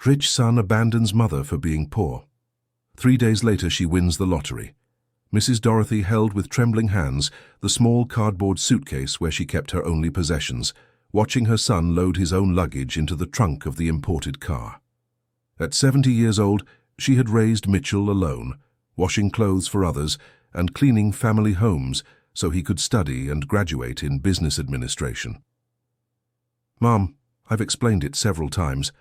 Rich son abandons mother for being poor. 3 days later she wins the lottery. Mrs. Dorothy held with trembling hands the small cardboard suitcase where she kept her only possessions, watching her son load his own luggage into the trunk of the imported car. At 70 years old, she had raised Mitchell alone, washing clothes for others and cleaning family homes so he could study and graduate in business administration. "Mom, I've explained it several times.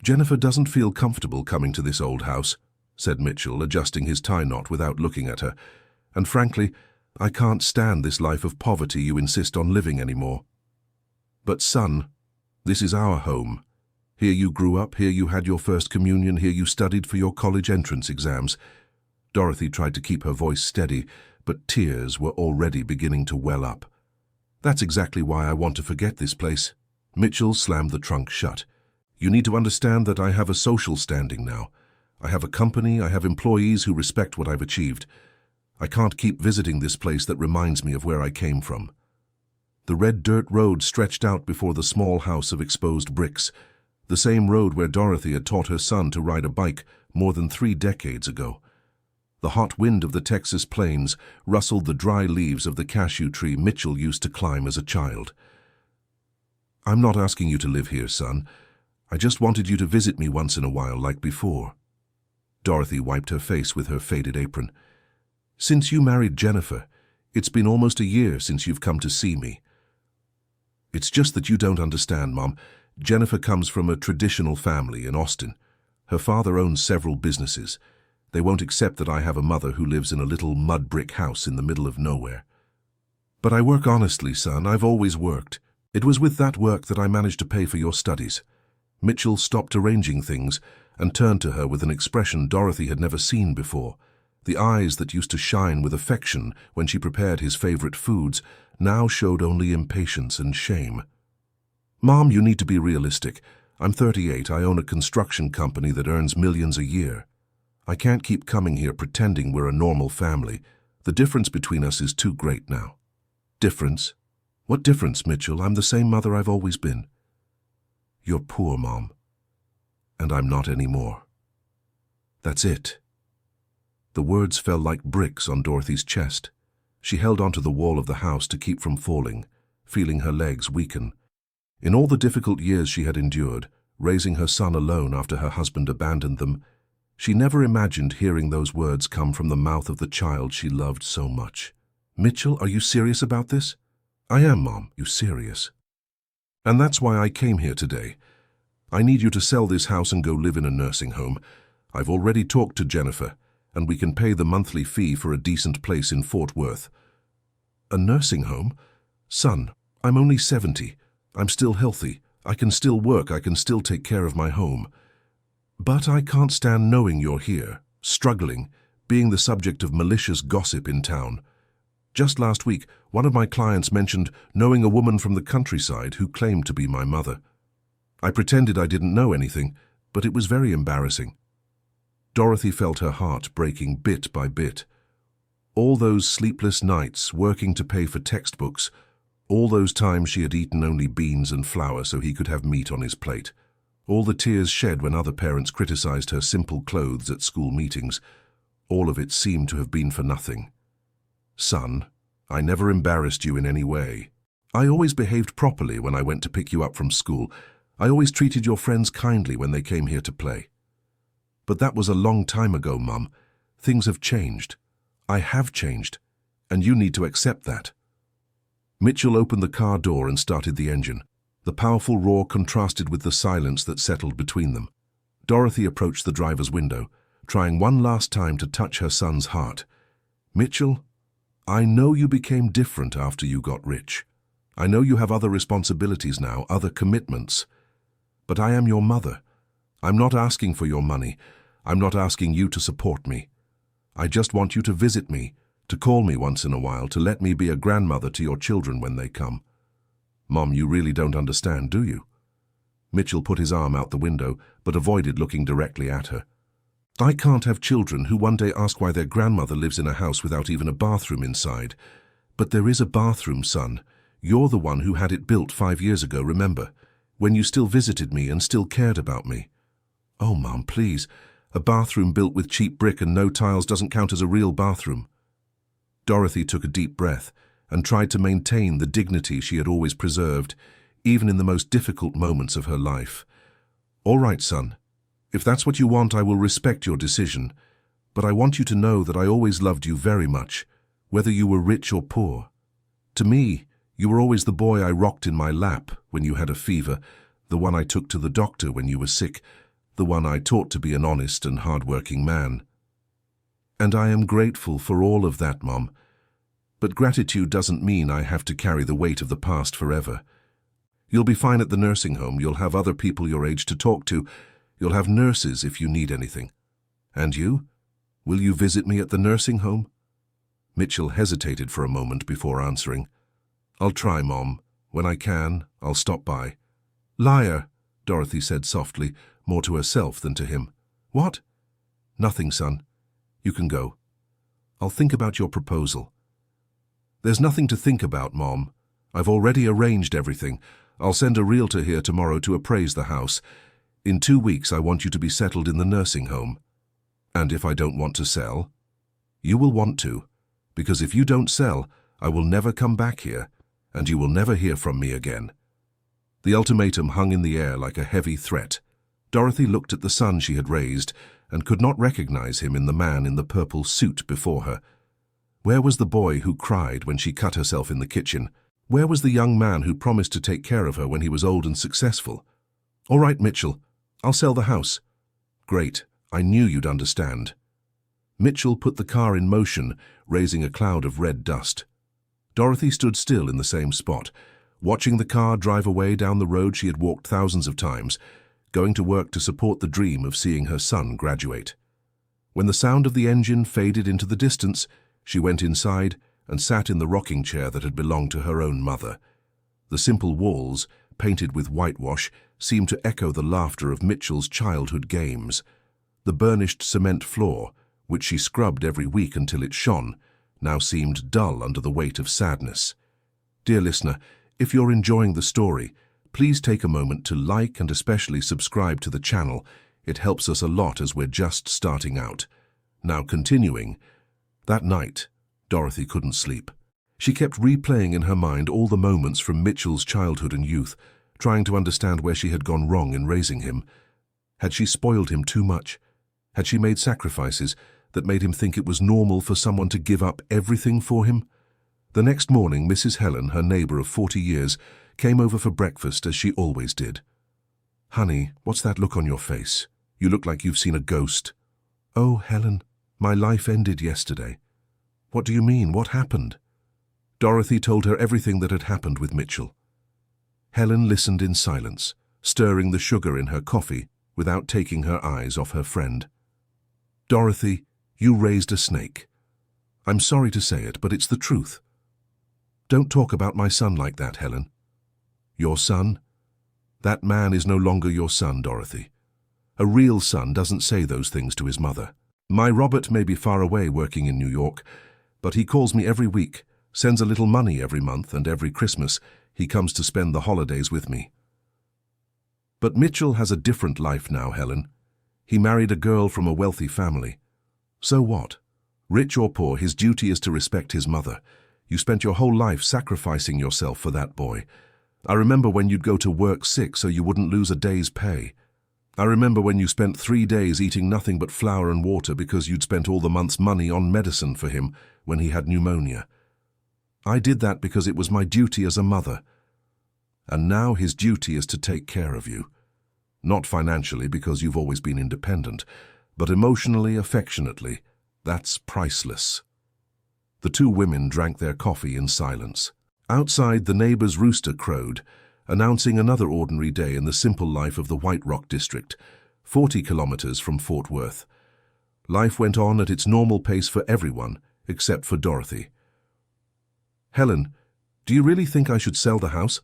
Jennifer doesn't feel comfortable coming to this old house," said Mitchell, adjusting his tie knot without looking at her. "And frankly, I can't stand this life of poverty you insist on living anymore." "But son, this is our home. Here you grew up, here you had your first communion, here you studied for your college entrance exams." Dorothy tried to keep her voice steady, but tears were already beginning to well up. "That's exactly why I want to forget this place." Mitchell slammed the trunk shut. "You need to understand that I have a social standing now. I have a company, I have employees who respect what I've achieved. I can't keep visiting this place that reminds me of where I came from." The red dirt road stretched out before the small house of exposed bricks, the same road where Dorothy had taught her son to ride a bike more than 3 decades ago. The hot wind of the Texas plains rustled the dry leaves of the cashew tree Mitchell used to climb as a child. "I'm not asking you to live here, son. I just wanted you to visit me once in a while like before." Dorothy wiped her face with her faded apron. "Since you married Jennifer, it's been almost a year since you've come to see me. It's just that you don't understand, Mom. Jennifer comes from a traditional family in Austin. Her father owns several businesses. They won't accept that I have a mother who lives in a little mud brick house in the middle of nowhere. But I work honestly, son. I've always worked. It was with that work that I managed to pay for your studies." Mitchell stopped arranging things and turned to her with an expression Dorothy had never seen before. The eyes that used to shine with affection when she prepared his favorite foods now showed only impatience and shame. "Mom, you need to be realistic. I'm 38. I own a construction company that earns millions a year. I can't keep coming here pretending we're a normal family. The difference between us is too great now." "Difference? What difference, Mitchell? I'm the same mother I've always been." "You're poor, Mom. And I'm not anymore. That's it." The words fell like bricks on Dorothy's chest. She held onto the wall of the house to keep from falling, feeling her legs weaken. In all the difficult years she had endured, raising her son alone after her husband abandoned them, she never imagined hearing those words come from the mouth of the child she loved so much. "Mitchell, are you serious about this?" "I am, Mom. You serious? And that's why I came here today. I need you to sell this house and go live in a nursing home. I've already talked to Jennifer, and we can pay the monthly fee for a decent place in Fort Worth." "A nursing home? Son, I'm only 70. I'm still healthy. I can still work. I can still take care of my home. But I can't stand knowing you're here, struggling, being the subject of malicious gossip in town. Just last week, one of my clients mentioned knowing a woman from the countryside who claimed to be my mother. I pretended I didn't know anything, but it was very embarrassing." Dorothy felt her heart breaking bit by bit. All those sleepless nights working to pay for textbooks, all those times she had eaten only beans and flour so he could have meat on his plate, all the tears shed when other parents criticized her simple clothes at school meetings, all of it seemed to have been for nothing. "Son, I never embarrassed you in any way. I always behaved properly when I went to pick you up from school. I always treated your friends kindly when they came here to play. But that was a long time ago, Mum. Things have changed. I have changed, and you need to accept that." Mitchell opened the car door and started the engine. The powerful roar contrasted with the silence that settled between them. Dorothy approached the driver's window, trying one last time to touch her son's heart. "Mitchell, I know you became different after you got rich. I know you have other responsibilities now, other commitments. But I am your mother. I'm not asking for your money. I'm not asking you to support me. I just want you to visit me, to call me once in a while, to let me be a grandmother to your children when they come." "Mom, you really don't understand, do you?" Mitchell put his arm out the window, but avoided looking directly at her. "I can't have children who one day ask why their grandmother lives in a house without even a bathroom inside. But there is a bathroom, son. You're the one who had it built 5 years ago, remember? When you still visited me and still cared about me." Oh, Mum, please. A bathroom built with cheap brick and no tiles doesn't count as a real bathroom. Dorothy took a deep breath and tried to maintain the dignity she had always preserved, even in the most difficult moments of her life. All right, son. If that's what you want, I will respect your decision. But I want you to know that I always loved you very much, whether you were rich or poor. To me, you were always the boy I rocked in my lap when you had a fever, the one I took to the doctor when you were sick, the one I taught to be an honest and hard-working man. And I am grateful for all of that, Mom. But gratitude doesn't mean I have to carry the weight of the past forever. You'll be fine at the nursing home. You'll have other people your age to talk to. You'll have nurses if you need anything. And you? Will you visit me at the nursing home? Mitchell hesitated for a moment before answering. I'll try, Mom. When I can, I'll stop by. Liar, Dorothy said softly, more to herself than to him. What? Nothing, son. You can go. I'll think about your proposal. There's nothing to think about, Mom. I've already arranged everything. I'll send a realtor here tomorrow to appraise the house. In 2 weeks, I want you to be settled in the nursing home. And if I don't want to sell? You will want to, because if you don't sell, I will never come back here, and you will never hear from me again. The ultimatum hung in the air like a heavy threat. Dorothy looked at the son she had raised and could not recognize him in the man in the purple suit before her. Where was the boy who cried when she cut herself in the kitchen? Where was the young man who promised to take care of her when he was old and successful? All right, Mitchell, I'll sell the house. Great, I knew you'd understand. Mitchell put the car in motion, raising a cloud of red dust. Dorothy stood still in the same spot, watching the car drive away down the road she had walked thousands of times, going to work to support the dream of seeing her son graduate. When the sound of the engine faded into the distance, she went inside and sat in the rocking chair that had belonged to her own mother. The simple walls, painted with whitewash, seemed to echo the laughter of Mitchell's childhood games. The burnished cement floor, which she scrubbed every week until it shone, now seemed dull under the weight of sadness. Dear listener, if you're enjoying the story, please take a moment to like and especially subscribe to the channel. It helps us a lot as we're just starting out. Now continuing. That night, Dorothy couldn't sleep. She kept replaying in her mind all the moments from Mitchell's childhood and youth, trying to understand where she had gone wrong in raising him. Had she spoiled him too much? Had she made sacrifices that made him think it was normal for someone to give up everything for him? The next morning, Mrs. Helen, her neighbor of 40 years, came over for breakfast as she always did. Honey, what's that look on your face? You look like you've seen a ghost. Oh, Helen, my life ended yesterday. What do you mean? What happened? Dorothy told her everything that had happened with Mitchell. Helen listened in silence, stirring the sugar in her coffee without taking her eyes off her friend. Dorothy, you raised a snake. I'm sorry to say it, but it's the truth. Don't talk about my son like that, Helen. Your son? That man is no longer your son, Dorothy. A real son doesn't say those things to his mother. My Robert may be far away working in New York, but he calls me every week, sends a little money every month, and every Christmas he comes to spend the holidays with me. But Mitchell has a different life now, Helen. He married a girl from a wealthy family. So what? Rich or poor, his duty is to respect his mother. You spent your whole life sacrificing yourself for that boy. I remember when you'd go to work sick so you wouldn't lose a day's pay. I remember when you spent 3 days eating nothing but flour and water because you'd spent all the month's money on medicine for him when he had pneumonia. I did that because it was my duty as a mother. And now his duty is to take care of you. Not financially, because you've always been independent, but emotionally, affectionately. That's priceless. The two women drank their coffee in silence. Outside, the neighbor's rooster crowed, announcing another ordinary day in the simple life of the White Rock district, 40 kilometers from Fort Worth. Life went on at its normal pace for everyone, except for Dorothy. Helen, do you really think I should sell the house?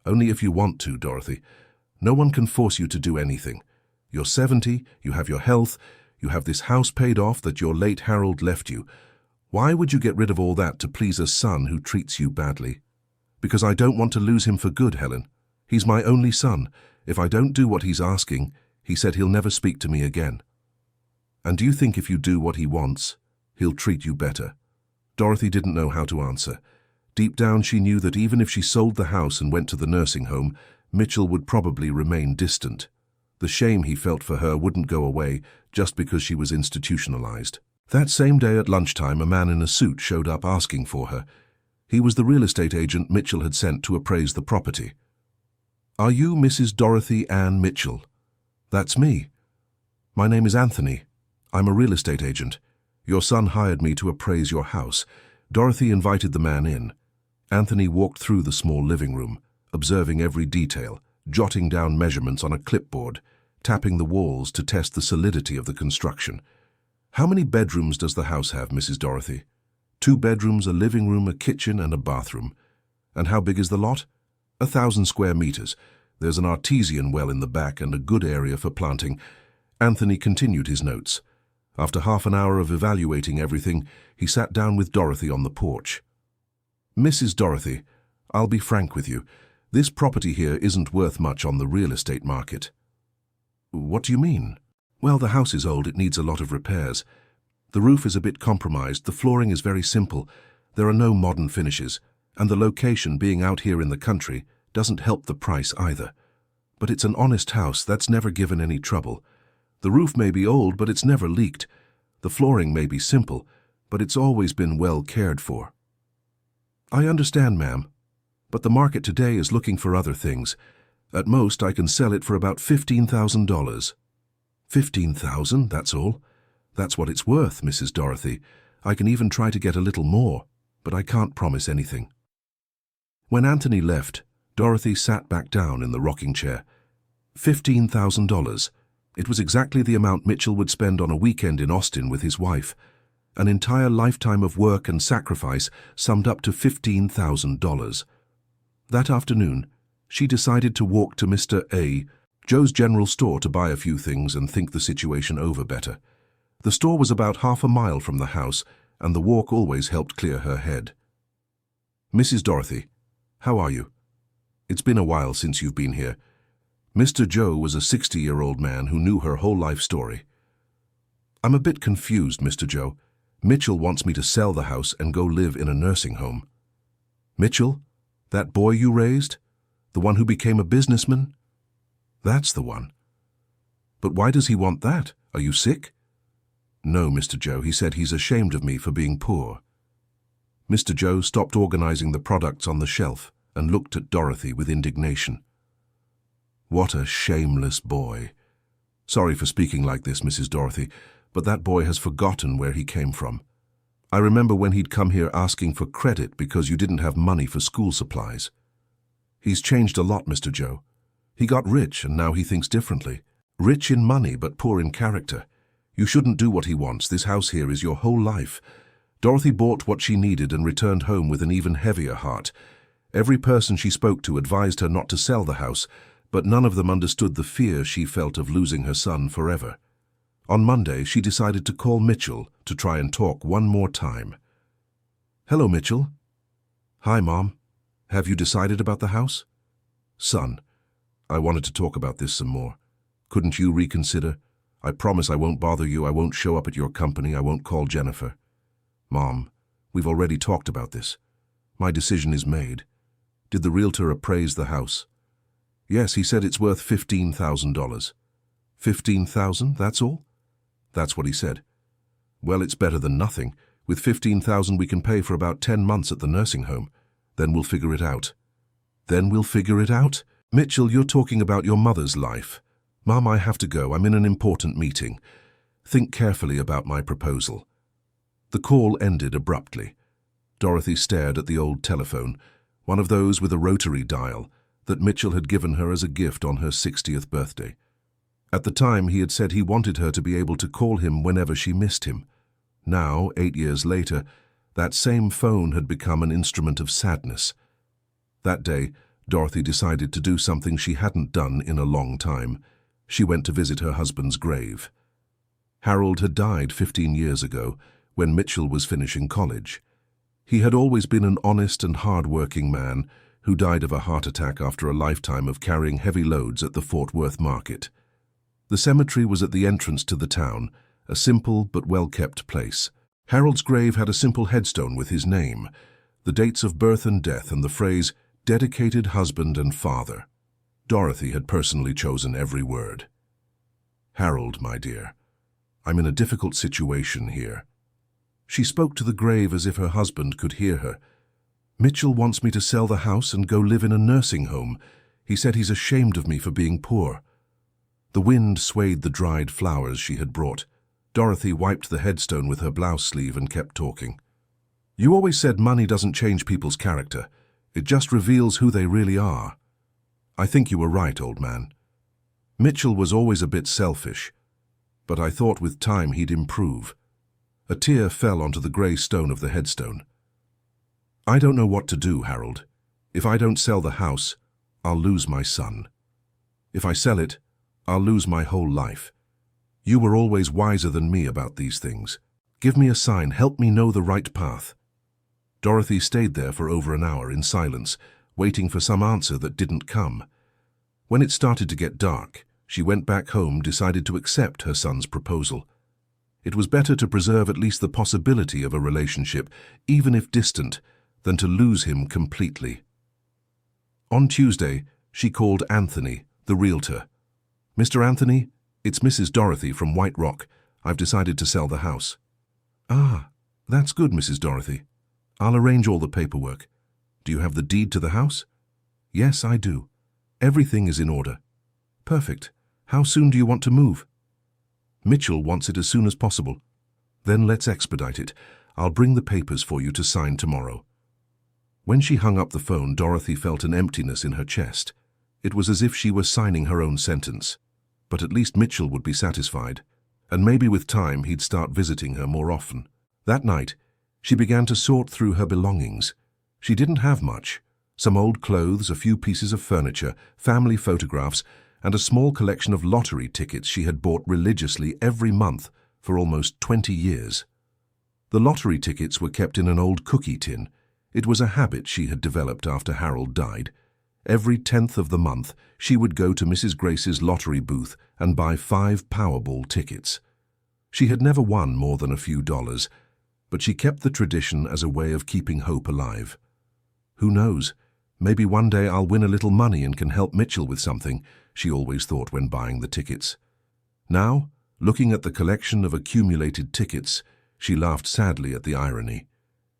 Only if you want to, Dorothy. No one can force you to do anything. You're 70, you have your health, you have this house paid off that your late Harold left you. Why would you get rid of all that to please a son who treats you badly? Because I don't want to lose him for good, Helen. He's my only son. If I don't do what he's asking, He said he'll never speak to me again. And do you think if you do what he wants, he'll treat you better? Dorothy didn't know how to answer. Deep down she knew that even if she sold the house and went to the nursing home, Mitchell would probably remain distant. The shame he felt for her wouldn't go away just because she was institutionalized. That same day at lunchtime, a man in a suit showed up asking for her. He was the real estate agent Mitchell had sent to appraise the property. "Are you Mrs. Dorothy Ann Mitchell?" "That's me. My name is Anthony. I'm a real estate agent. Your son hired me to appraise your house." Dorothy invited the man in. Anthony walked through the small living room, observing every detail, jotting down measurements on a clipboard, tapping the walls to test the solidity of the construction. "How many bedrooms does the house have, Mrs. Dorothy?" "2 bedrooms, a living room, a kitchen, and a bathroom." "And how big is the lot?" 1,000 square meters. There's an artesian well in the back and a good area for planting." Anthony continued his notes. After half an hour of evaluating everything, he sat down with Dorothy on the porch. "Mrs. Dorothy, I'll be frank with you. This property here isn't worth much on the real estate market." "What do you mean?" "Well, the house is old. It needs a lot of repairs. The roof is a bit compromised. The flooring is very simple. There are no modern finishes. And the location, being out here in the country, doesn't help the price either. But it's an honest house that's never given any trouble. The roof may be old, but it's never leaked. The flooring may be simple, but it's always been well cared for." "I understand, ma'am, but the market today is looking for other things. At most, I can sell it for about $15,000. $15,000, that's all. That's what it's worth, Mrs. Dorothy. I can even try to get a little more, but I can't promise anything." When Anthony left, Dorothy sat back down in the rocking chair. $15,000. It was exactly the amount Mitchell would spend on a weekend in Austin with his wife. An entire lifetime of work and sacrifice summed up to $15,000. That afternoon, she decided to walk to Mr. A. Joe's general store to buy a few things and think the situation over better. The store was about half a mile from the house, and the walk always helped clear her head. "Mrs. Dorothy, how are you? It's been a while since you've been here." Mr. Joe was a 60-year-old man who knew her whole life story. "I'm a bit confused, Mr. Joe. Mitchell wants me to sell the house and go live in a nursing home." "Mitchell? That boy you raised? The one who became a businessman?" "That's the one." "But why does he want that? Are you sick?" "No, Mr. Joe. He said he's ashamed of me for being poor." Mr. Joe stopped organizing the products on the shelf and looked at Dorothy with indignation. "What a shameless boy. Sorry for speaking like this, Mrs. Dorothy, but that boy has forgotten where he came from. I remember when he'd come here asking for credit because you didn't have money for school supplies. He's changed a lot, Mr. Joe. He got rich and now he thinks differently. Rich in money but poor in character. You shouldn't do what he wants. This house here is your whole life." Dorothy bought what she needed and returned home with an even heavier heart. Every person she spoke to advised her not to sell the house, but none of them understood the fear she felt of losing her son forever. On Monday, she decided to call Mitchell to try and talk one more time. "Hello, Mitchell." "Hi, Mom. Have you decided about the house?" "Son, I wanted to talk about this some more. Couldn't you reconsider? I promise I won't bother you. I won't show up at your company. I won't call Jennifer." "Mom, we've already talked about this. My decision is made." "Did the realtor appraise the house?" "Yes, he said it's worth $15,000. $15,000, that's all?" "That's what he said." "Well, it's better than nothing. With $15,000 we can pay for about 10 months at the nursing home. Then we'll figure it out." "Then we'll figure it out?" "Mitchell, you're talking about your mother's life." "Mom, I have to go. I'm in an important meeting. Think carefully about my proposal." The call ended abruptly. Dorothy stared at the old telephone, one of those with a rotary dial, that Mitchell had given her as a gift on her 60th birthday. At the time, he had said he wanted her to be able to call him whenever she missed him. Now, 8 years later, that same phone had become an instrument of sadness. That day, Dorothy decided to do something she hadn't done in a long time. She went to visit her husband's grave. Harold had died 15 years ago, when Mitchell was finishing college. He had always been an honest and hard-working man who died of a heart attack after a lifetime of carrying heavy loads at the Fort Worth market. The cemetery was at the entrance to the town, a simple but well-kept place. Harold's grave had a simple headstone with his name, the dates of birth and death, and the phrase, "dedicated husband and father." Dorothy had personally chosen every word. "Harold, my dear, I'm in a difficult situation here." She spoke to the grave as if her husband could hear her. "Mitchell wants me to sell the house and go live in a nursing home. He said he's ashamed of me for being poor." The wind swayed the dried flowers she had brought. Dorothy wiped the headstone with her blouse sleeve and kept talking. "You always said money doesn't change people's character. It just reveals who they really are. I think you were right, old man. Mitchell was always a bit selfish, but I thought with time he'd improve." A tear fell onto the grey stone of the headstone. "I don't know what to do, Harold. If I don't sell the house, I'll lose my son. If I sell it, I'll lose my whole life. You were always wiser than me about these things. Give me a sign, help me know the right path." Dorothy stayed there for over an hour in silence, waiting for some answer that didn't come. When it started to get dark, she went back home, decided to accept her son's proposal. It was better to preserve at least the possibility of a relationship, even if distant, than to lose him completely. On Tuesday, she called Anthony, the realtor. "Mr. Anthony, it's Mrs. Dorothy from White Rock. I've decided to sell the house." "Ah, that's good, Mrs. Dorothy. I'll arrange all the paperwork. Do you have the deed to the house?" "Yes, I do. Everything is in order." "Perfect. How soon do you want to move?" "Mitchell wants it as soon as possible." "Then let's expedite it. I'll bring the papers for you to sign tomorrow." When she hung up the phone, Dorothy felt an emptiness in her chest. It was as if she were signing her own sentence. But at least Mitchell would be satisfied, and maybe with time he'd start visiting her more often. That night, she began to sort through her belongings. She didn't have much. Some old clothes, a few pieces of furniture, family photographs, and a small collection of lottery tickets she had bought religiously every month for almost 20 years. The lottery tickets were kept in an old cookie tin. It was a habit she had developed after Harold died. Every 10th of the month, she would go to Mrs. Grace's lottery booth and buy 5 Powerball tickets. She had never won more than a few dollars, but she kept the tradition as a way of keeping hope alive. "Who knows? Maybe one day I'll win a little money and can help Mitchell with something," she always thought when buying the tickets. Now, looking at the collection of accumulated tickets, she laughed sadly at the irony.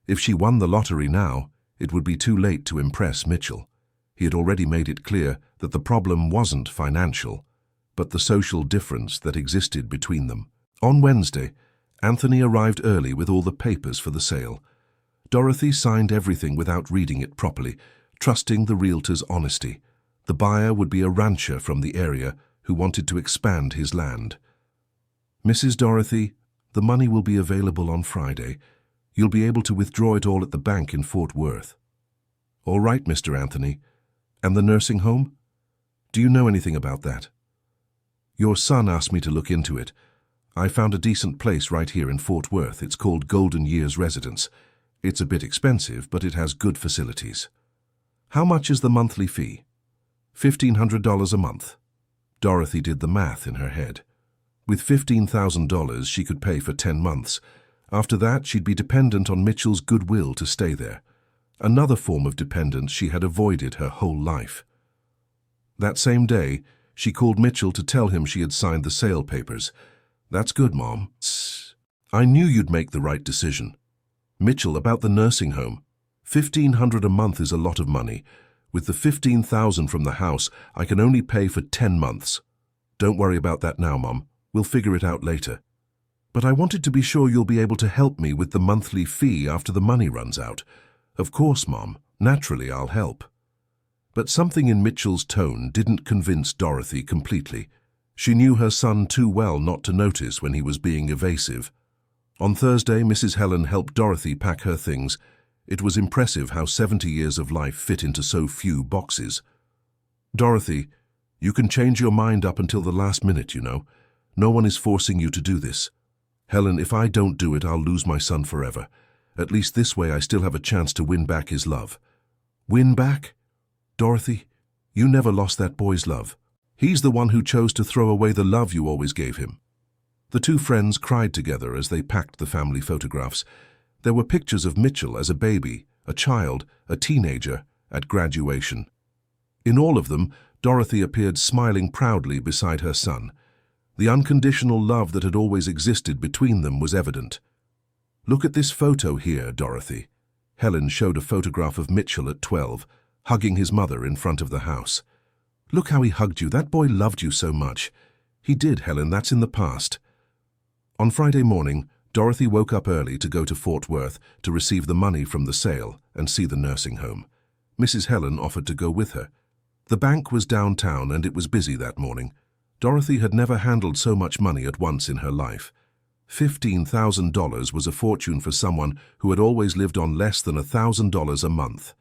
If she won the lottery now, it would be too late to impress Mitchell. He had already made it clear that the problem wasn't financial, but the social difference that existed between them. On Wednesday, Anthony arrived early with all the papers for the sale. Dorothy signed everything without reading it properly, trusting the realtor's honesty. The buyer would be a rancher from the area who wanted to expand his land. "Mrs. Dorothy, the money will be available on Friday. You'll be able to withdraw it all at the bank in Fort Worth." "All right, Mr. Anthony. And the nursing home? Do you know anything about that?" "Your son asked me to look into it. I found a decent place right here in Fort Worth. It's called Golden Years Residence. It's a bit expensive, but it has good facilities." "How much is the monthly fee?" $1,500 a month. Dorothy did the math in her head. With $15,000, she could pay for 10 months. After that, she'd be dependent on Mitchell's goodwill to stay there. Another form of dependence she had avoided her whole life. That same day, she called Mitchell to tell him she had signed the sale papers. "That's good, Mom. I knew you'd make the right decision." "Mitchell, about the nursing home. $1,500 a month is a lot of money. With the $15,000 from the house, I can only pay for 10 months. Don't worry about that now, Mom. We'll figure it out later." "But I wanted to be sure you'll be able to help me with the monthly fee after the money runs out." "Of course, Mom. Naturally, I'll help." But something in Mitchell's tone didn't convince Dorothy completely. She knew her son too well not to notice when he was being evasive. On Thursday, Mrs. Helen helped Dorothy pack her things. It was impressive how 70 years of life fit into so few boxes. "Dorothy, you can change your mind up until the last minute, you know. No one is forcing you to do this. Helen, if I don't do it, I'll lose my son forever. At least this way I still have a chance to win back his love." "Win back? Dorothy, you never lost that boy's love." He's the one who chose to throw away the love you always gave him." The two friends cried together as they packed the family photographs. There were pictures of Mitchell as a baby, a child, a teenager, at graduation. In all of them, Dorothy appeared smiling proudly beside her son. The unconditional love that had always existed between them was evident. "Look at this photo here, Dorothy." Helen showed a photograph of Mitchell at 12, hugging his mother in front of the house. "Look how he hugged you. That boy loved you so much." "He did, Helen. That's in the past." On Friday morning, Dorothy woke up early to go to Fort Worth to receive the money from the sale and see the nursing home. Mrs. Helen offered to go with her. The bank was downtown and it was busy that morning. Dorothy had never handled so much money at once in her life. $15,000 was a fortune for someone who had always lived on less than $1,000 a month.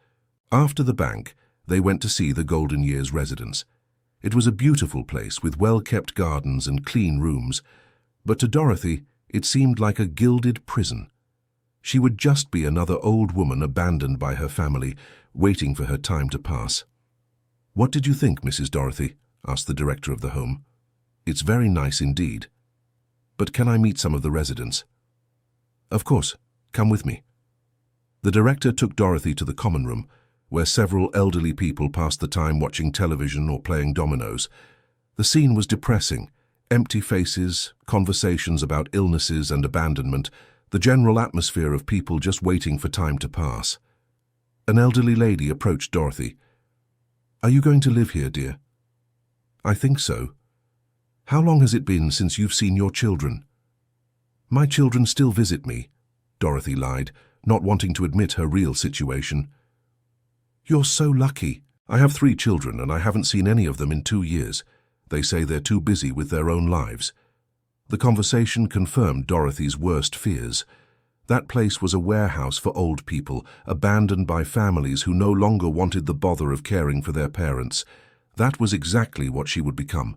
After the bank, they went to see the Golden Years residence. It was a beautiful place with well-kept gardens and clean rooms, but to Dorothy, it seemed like a gilded prison. She would just be another old woman abandoned by her family, waiting for her time to pass. "What did you think, Mrs. Dorothy?" asked the director of the home. "It's very nice indeed. But can I meet some of the residents?" "Of course. Come with me." The director took Dorothy to the common room, where several elderly people passed the time watching television or playing dominoes. The scene was depressing. Empty faces, conversations about illnesses and abandonment, the general atmosphere of people just waiting for time to pass. An elderly lady approached Dorothy. "Are you going to live here, dear?" "I think so." "How long has it been since you've seen your children?" "My children still visit me," Dorothy lied, not wanting to admit her real situation. "You're so lucky. I have 3 children and I haven't seen any of them in 2 years. They say they're too busy with their own lives." The conversation confirmed Dorothy's worst fears. That place was a warehouse for old people, abandoned by families who no longer wanted the bother of caring for their parents. That was exactly what she would become.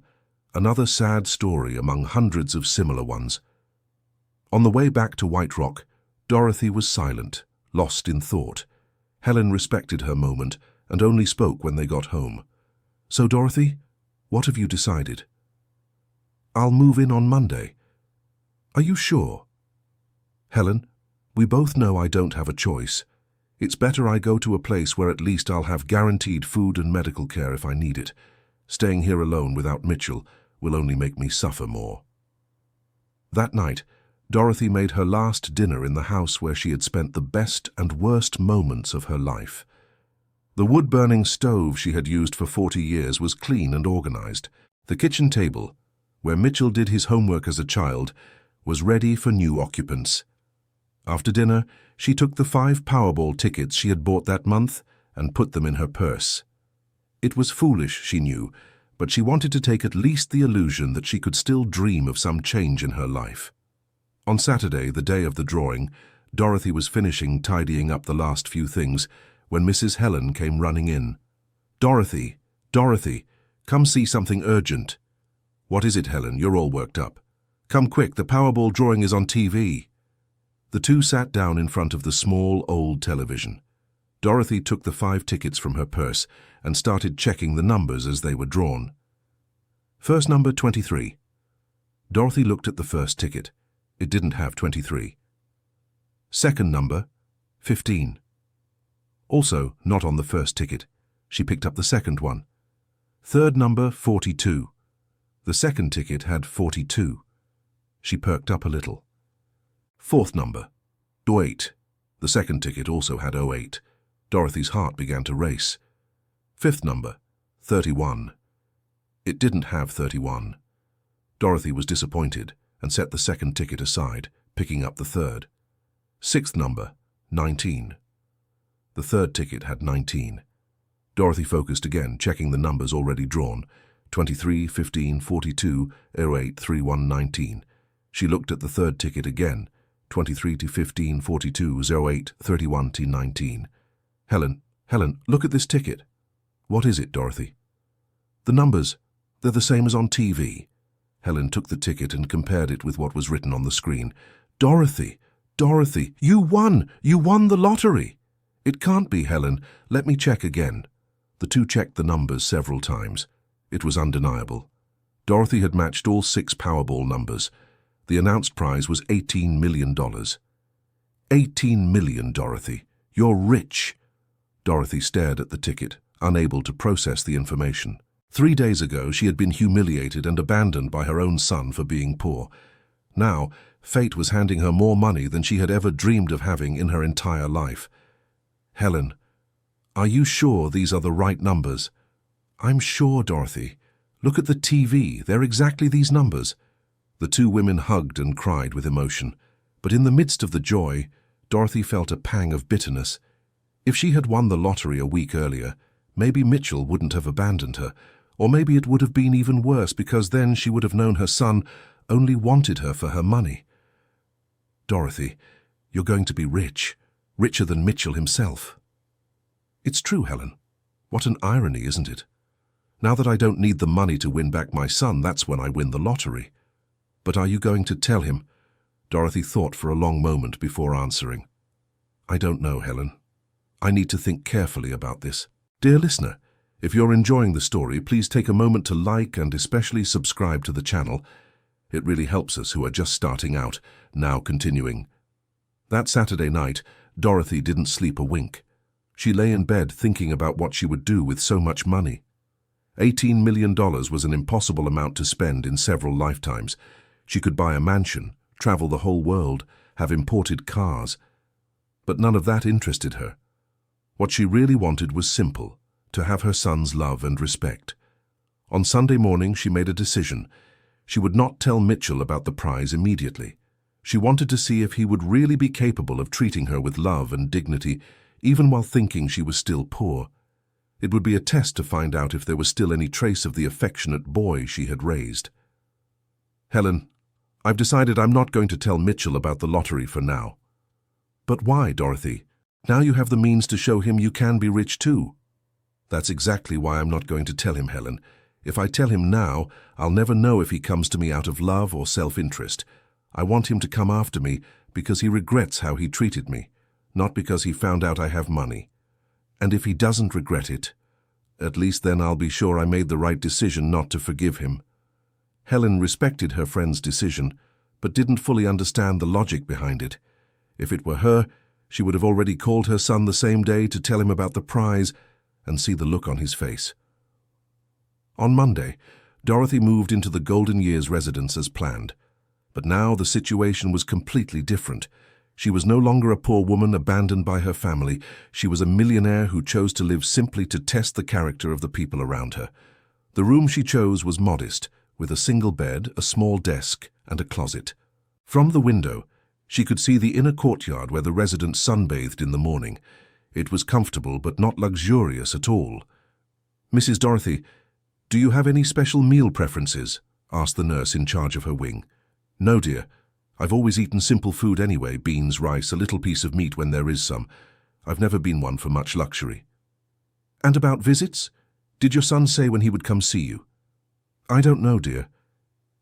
Another sad story among hundreds of similar ones. On the way back to White Rock, Dorothy was silent, lost in thought. Helen respected her moment and only spoke when they got home. "So, Dorothy, what have you decided?" "I'll move in on Monday." "Are you sure?" "Helen, we both know I don't have a choice. It's better I go to a place where at least I'll have guaranteed food and medical care if I need it. Staying here alone without Mitchell will only make me suffer more." That night, Dorothy made her last dinner in the house where she had spent the best and worst moments of her life. The wood-burning stove she had used for 40 years was clean and organized. The kitchen table, where Mitchell did his homework as a child, was ready for new occupants. After dinner, she took the 5 Powerball tickets she had bought that month and put them in her purse. It was foolish, she knew, but she wanted to take at least the illusion that she could still dream of some change in her life. On Saturday, the day of the drawing, Dorothy was finishing tidying up the last few things when Mrs. Helen came running in. "Dorothy, Dorothy, come see something urgent." "What is it, Helen? You're all worked up." "Come quick, the Powerball drawing is on TV." The two sat down in front of the small, old television. Dorothy took the 5 tickets from her purse and started checking the numbers as they were drawn. First number, 23. Dorothy looked at the first ticket. It didn't have 23. Second number, 15. Also not on the first ticket. She picked up the second one. Third number, 42. The second ticket had 42. She perked up a little. Fourth number, 08. The second ticket also had 08. Dorothy's heart began to race. Fifth number, 31. It didn't have 31. Dorothy was disappointed and set the second ticket aside, picking up the third. Sixth number, 19. The third ticket had 19. Dorothy focused again, checking the numbers already drawn. 23, 15, 42, 08, 31, 19. She looked at the third ticket again. 23 to 15, 42, 08, 31 to 19. Helen, look at this ticket." "What is it, Dorothy?" "The numbers. They're the same as on TV." Helen took the ticket and compared it with what was written on the screen. Dorothy, you won! You won the lottery!" "It can't be, Helen. Let me check again." The two checked the numbers several times. It was undeniable. Dorothy had matched all 6 Powerball numbers. The announced prize was $18 million. $18 million, Dorothy. You're rich. Dorothy stared at the ticket, unable to process the information. 3 days ago, she had been humiliated and abandoned by her own son for being poor. Now, fate was handing her more money than she had ever dreamed of having in her entire life. Helen, are you sure these are the right numbers? I'm sure, Dorothy. Look at the TV. They're exactly these numbers. The 2 women hugged and cried with emotion. But in the midst of the joy, Dorothy felt a pang of bitterness. If she had won the lottery a week earlier, maybe Mitchell wouldn't have abandoned her, or maybe it would have been even worse because then she would have known her son only wanted her for her money. Dorothy, you're going to be rich, richer than Mitchell himself. It's true, Helen. What an irony, isn't it? Now that I don't need the money to win back my son, that's when I win the lottery. But are you going to tell him? Dorothy thought for a long moment before answering. I don't know, Helen. I need to think carefully about this. Dear listener, if you're enjoying the story, please take a moment to like and especially subscribe to the channel. It really helps us who are just starting out. Now continuing. That Saturday night, Dorothy didn't sleep a wink. She lay in bed thinking about what she would do with so much money. $18 million was an impossible amount to spend in several lifetimes. She could buy a mansion, travel the whole world, have imported cars. But none of that interested her. What she really wanted was simple, to have her son's love and respect. On Sunday morning, she made a decision. She would not tell Mitchell about the prize immediately. She wanted to see if he would really be capable of treating her with love and dignity, even while thinking she was still poor. It would be a test to find out if there was still any trace of the affectionate boy she had raised. Helen, I've decided I'm not going to tell Mitchell about the lottery for now. But why, Dorothy? Now you have the means to show him you can be rich too. That's exactly why I'm not going to tell him, Helen. If I tell him now, I'll never know if he comes to me out of love or self-interest. I want him to come after me because he regrets how he treated me, not because he found out I have money. And if he doesn't regret it, at least then I'll be sure I made the right decision not to forgive him. Helen respected her friend's decision, but didn't fully understand the logic behind it. If it were her, she would have already called her son the same day to tell him about the prize and see the look on his face. On Monday, Dorothy moved into the Golden Years residence as planned. But now the situation was completely different. She was no longer a poor woman abandoned by her family. She was a millionaire who chose to live simply to test the character of the people around her. The room she chose was modest, with a single bed, a small desk, and a closet. From the window, she could see the inner courtyard where the residents sunbathed in the morning. It was comfortable but not luxurious at all. Mrs. Dorothy, do you have any special meal preferences? Asked the nurse in charge of her wing. No, dear. I've always eaten simple food anyway, beans, rice, a little piece of meat when there is some. I've never been one for much luxury. And about visits? Did your son say when he would come see you? I don't know, dear.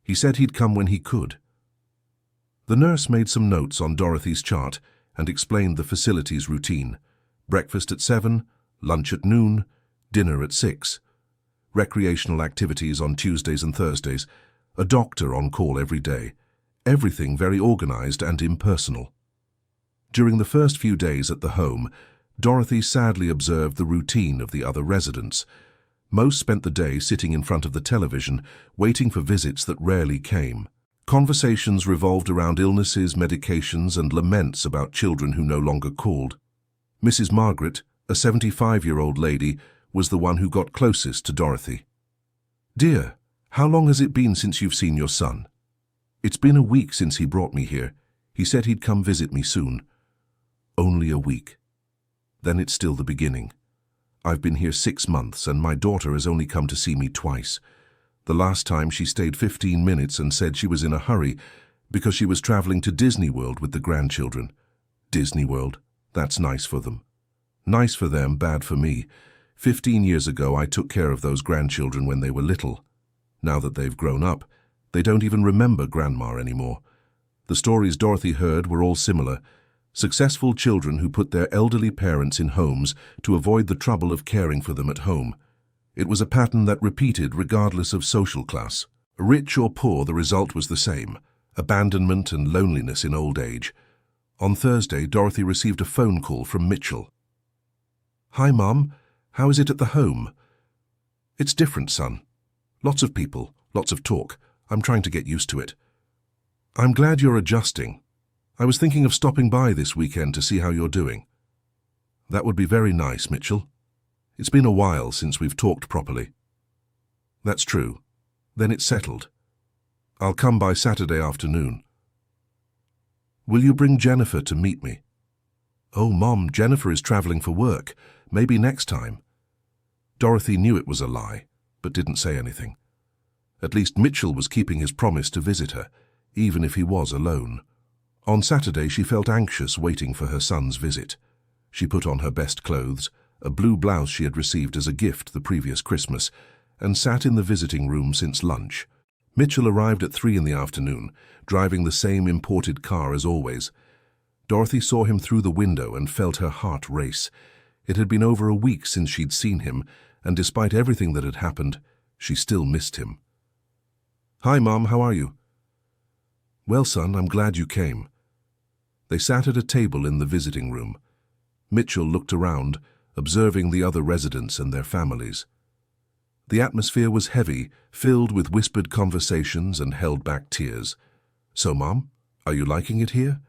He said he'd come when he could. The nurse made some notes on Dorothy's chart and explained the facility's routine. Breakfast at 7, lunch at noon, dinner at 6. Recreational activities on Tuesdays and Thursdays, a doctor on call every day. Everything very organized and impersonal. During the first few days at the home, Dorothy sadly observed the routine of the other residents. Most spent the day sitting in front of the television, waiting for visits that rarely came. Conversations revolved around illnesses, medications, and laments about children who no longer called. Mrs. Margaret, a 75-year-old lady, was the one who got closest to Dorothy. Dear, how long has it been since you've seen your son? It's been a week since he brought me here. He said he'd come visit me soon. Only a week. Then it's still the beginning. I've been here 6 months and my daughter has only come to see me twice. The last time she stayed 15 minutes and said she was in a hurry because she was traveling to Disney World with the grandchildren. Disney World, that's nice for them. Nice for them, bad for me. 15 years ago I took care of those grandchildren when they were little. Now that they've grown up, they don't even remember Grandma anymore. The stories Dorothy heard were all similar. Successful children who put their elderly parents in homes to avoid the trouble of caring for them at home. It was a pattern that repeated regardless of social class. Rich or poor, the result was the same: abandonment and loneliness in old age. On Thursday, Dorothy received a phone call from Mitchell. "Hi, Mom. How is it at the home?" "It's different, son. Lots of people, lots of talk. I'm trying to get used to it." "I'm glad you're adjusting. I was thinking of stopping by this weekend to see how you're doing." "That would be very nice, Mitchell. It's been a while since we've talked properly." "That's true. Then it's settled. I'll come by Saturday afternoon." "Will you bring Jennifer to meet me?" "Oh, Mom, Jennifer is traveling for work. Maybe next time." Dorothy knew it was a lie, but didn't say anything. At least Mitchell was keeping his promise to visit her, even if he was alone. On Saturday, she felt anxious waiting for her son's visit. She put on her best clothes, a blue blouse she had received as a gift the previous Christmas, and sat in the visiting room since lunch. Mitchell arrived at 3 in the afternoon, driving the same imported car as always. Dorothy saw him through the window and felt her heart race. It had been over a week since she'd seen him, and despite everything that had happened, she still missed him. "Hi, Mom, how are you?" "Well, son, I'm glad you came." They sat at a table in the visiting room. Mitchell looked around, observing the other residents and their families. The atmosphere was heavy, filled with whispered conversations and held-back tears. "So, Mom, are you liking it here?"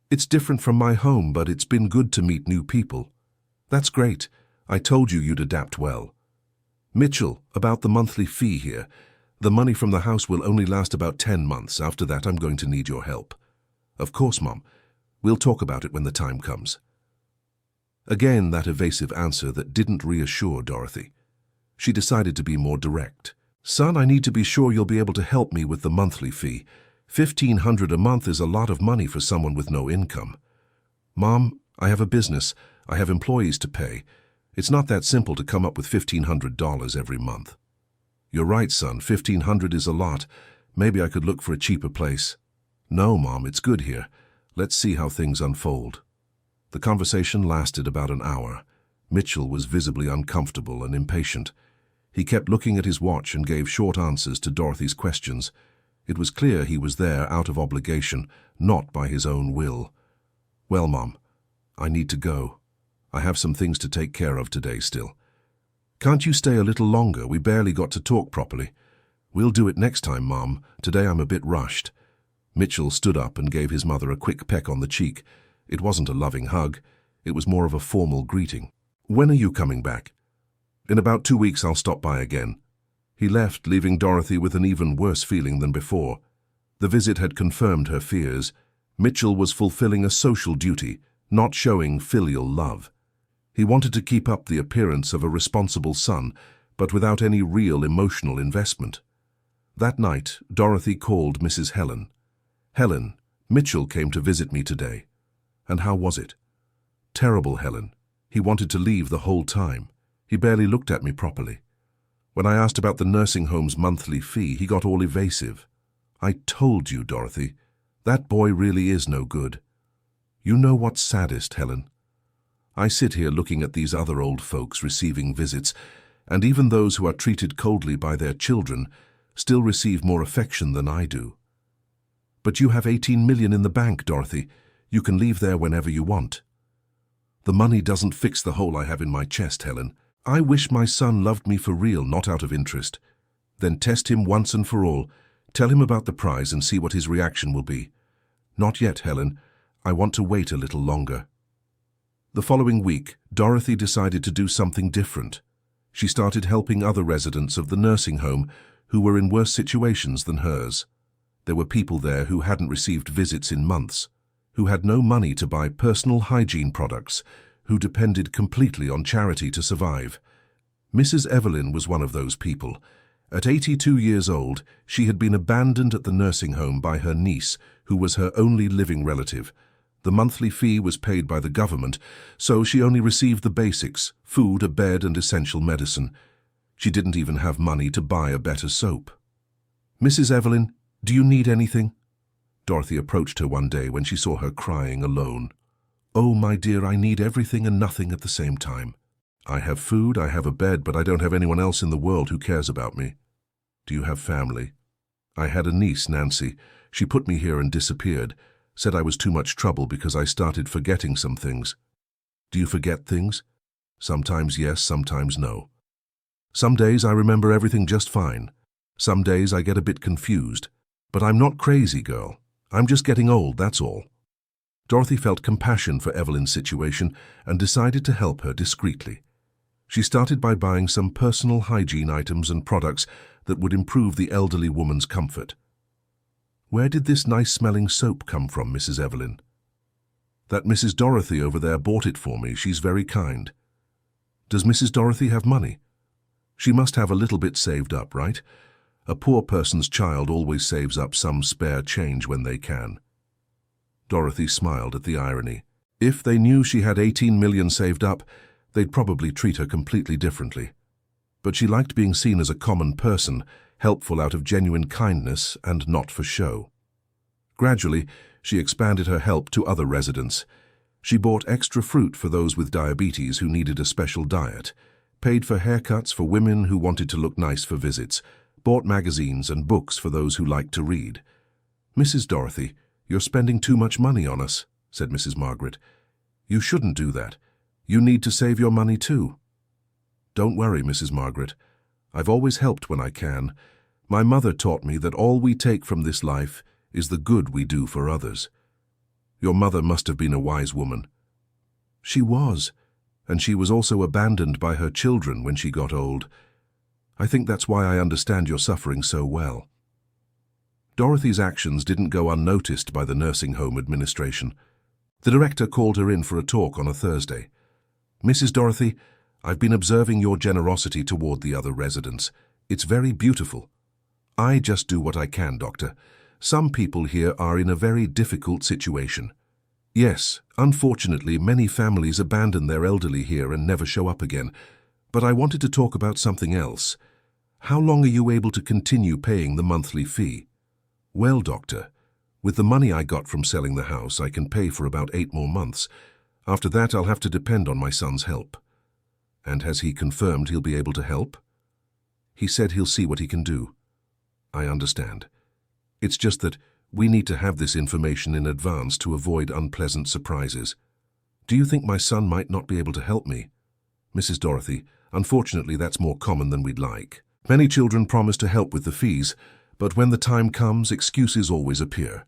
"It's different from my home, but it's been good to meet new people." "That's great. I told you you'd adapt well." "Mitchell, about the monthly fee here. The money from the house will only last about 10 months. After that, I'm going to need your help." "Of course, Mom. We'll talk about it when the time comes." Again, that evasive answer that didn't reassure Dorothy. She decided to be more direct. "Son, I need to be sure you'll be able to help me with the monthly fee. $1,500 a month is a lot of money for someone with no income." "Mom, I have a business. I have employees to pay. It's not that simple to come up with $1,500 every month." "You're right, son. $1,500 is a lot. Maybe I could look for a cheaper place." "No, Mom, it's good here. Let's see how things unfold." The conversation lasted about an hour. Mitchell was visibly uncomfortable and impatient. He kept looking at his watch and gave short answers to Dorothy's questions. It was clear he was there out of obligation, not by his own will. "Well, Mom, I need to go. I have some things to take care of today still." "Can't you stay a little longer? We barely got to talk properly." "We'll do it next time, Mom. Today I'm a bit rushed." Mitchell stood up and gave his mother a quick peck on the cheek. It wasn't a loving hug. It was more of a formal greeting. "When are you coming back?" "In about 2 weeks I'll stop by again." He left, leaving Dorothy with an even worse feeling than before. The visit had confirmed her fears. Mitchell was fulfilling a social duty, not showing filial love. He wanted to keep up the appearance of a responsible son, but without any real emotional investment. That night, Dorothy called Mrs. Helen. "Helen, Mitchell came to visit me today." "And how was it?" "Terrible, Helen. He wanted to leave the whole time. He barely looked at me properly. When I asked about the nursing home's monthly fee, he got all evasive." "I told you, Dorothy. That boy really is no good." "You know what's saddest, Helen? I sit here looking at these other old folks receiving visits, and even those who are treated coldly by their children still receive more affection than I do." "But you have 18 million in the bank, Dorothy. You can leave there whenever you want." "The money doesn't fix the hole I have in my chest, Helen. I wish my son loved me for real, not out of interest." "Then test him once and for all. Tell him about the prize and see what his reaction will be." "Not yet, Helen. I want to wait a little longer." The following week, Dorothy decided to do something different. She started helping other residents of the nursing home who were in worse situations than hers. There were people there who hadn't received visits in months, who had no money to buy personal hygiene products, who depended completely on charity to survive. Mrs. Evelyn was one of those people. At 82 years old, she had been abandoned at the nursing home by her niece, who was her only living relative. The monthly fee was paid by the government, so she only received the basics: food, a bed, and essential medicine. She didn't even have money to buy a better soap. "Mrs. Evelyn, do you need anything?" Dorothy approached her one day when she saw her crying alone. "Oh, my dear, I need everything and nothing at the same time." I have food, I have a bed, but I don't have anyone else in the world who cares about me. Do you have family? I had a niece, Nancy. She put me here and disappeared, said I was too much trouble because I started forgetting some things. Do you forget things? Sometimes yes, sometimes no. Some days I remember everything just fine. Some days I get a bit confused. But I'm not crazy, girl. I'm just getting old, that's all. Dorothy felt compassion for Evelyn's situation and decided to help her discreetly. She started by buying some personal hygiene items and products that would improve the elderly woman's comfort. Where did this nice-smelling soap come from, Mrs. Evelyn? That Mrs. Dorothy over there bought it for me. She's very kind. Does Mrs. Dorothy have money? She must have a little bit saved up, right? A poor person's child always saves up some spare change when they can. Dorothy smiled at the irony. If they knew she had 18 million saved up, they'd probably treat her completely differently. But she liked being seen as a common person, helpful out of genuine kindness and not for show. Gradually, she expanded her help to other residents. She bought extra fruit for those with diabetes who needed a special diet, paid for haircuts for women who wanted to look nice for visits, bought magazines and books for those who liked to read. Mrs. Dorothy, you're spending too much money on us, said Mrs. Margaret. You shouldn't do that. You need to save your money too. Don't worry, Mrs. Margaret. I've always helped when I can. My mother taught me that all we take from this life is the good we do for others. Your mother must have been a wise woman. She was, and she was also abandoned by her children when she got old. I think that's why I understand your suffering so well. Dorothy's actions didn't go unnoticed by the nursing home administration. The director called her in for a talk on a Thursday. Mrs. Dorothy, I've been observing your generosity toward the other residents. It's very beautiful. I just do what I can, Doctor. Some people here are in a very difficult situation. Yes, unfortunately, many families abandon their elderly here and never show up again. But I wanted to talk about something else. How long are you able to continue paying the monthly fee? Well, Doctor, with the money I got from selling the house, I can pay for about 8 more months. After that, I'll have to depend on my son's help. And has he confirmed he'll be able to help? He said he'll see what he can do. I understand. It's just that we need to have this information in advance to avoid unpleasant surprises. Do you think my son might not be able to help me? Mrs. Dorothy, unfortunately that's more common than we'd like. Many children promise to help with the fees, but when the time comes, excuses always appear.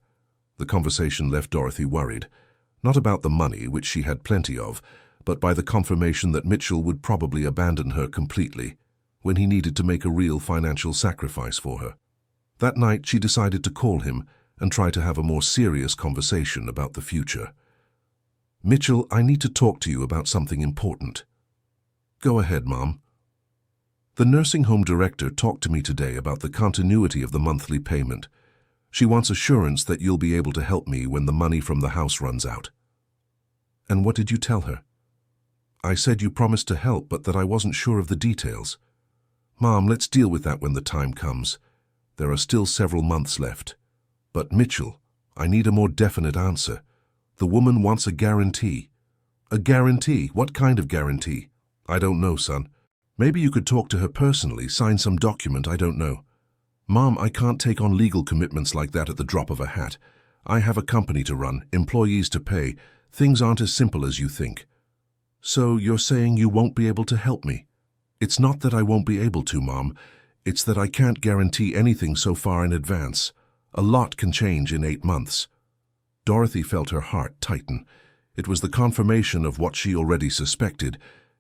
The conversation left Dorothy worried, not about the money, which she had plenty of, but by the confirmation that Mitchell would probably abandon her completely when he needed to make a real financial sacrifice for her. That night, she decided to call him and try to have a more serious conversation about the future. Mitchell, I need to talk to you about something important. Go ahead, Mom. The nursing home director talked to me today about the continuity of the monthly payment. She wants assurance that you'll be able to help me when the money from the house runs out. And what did you tell her? I said you promised to help, but that I wasn't sure of the details. Mom, let's deal with that when the time comes. There are still several months left. But Mitchell, I need a more definite answer. The woman wants a guarantee. A guarantee? What kind of guarantee? I don't know, son. Maybe you could talk to her personally, sign some document, I don't know. Mom, I can't take on legal commitments like that at the drop of a hat. I have a company to run, employees to pay. Things aren't as simple as you think. So you're saying you won't be able to help me? It's not that I won't be able to, Mom. It's that I can't guarantee anything so far in advance. A lot can change in 8 months. Dorothy felt her heart tighten. It was the confirmation of what she already suspected.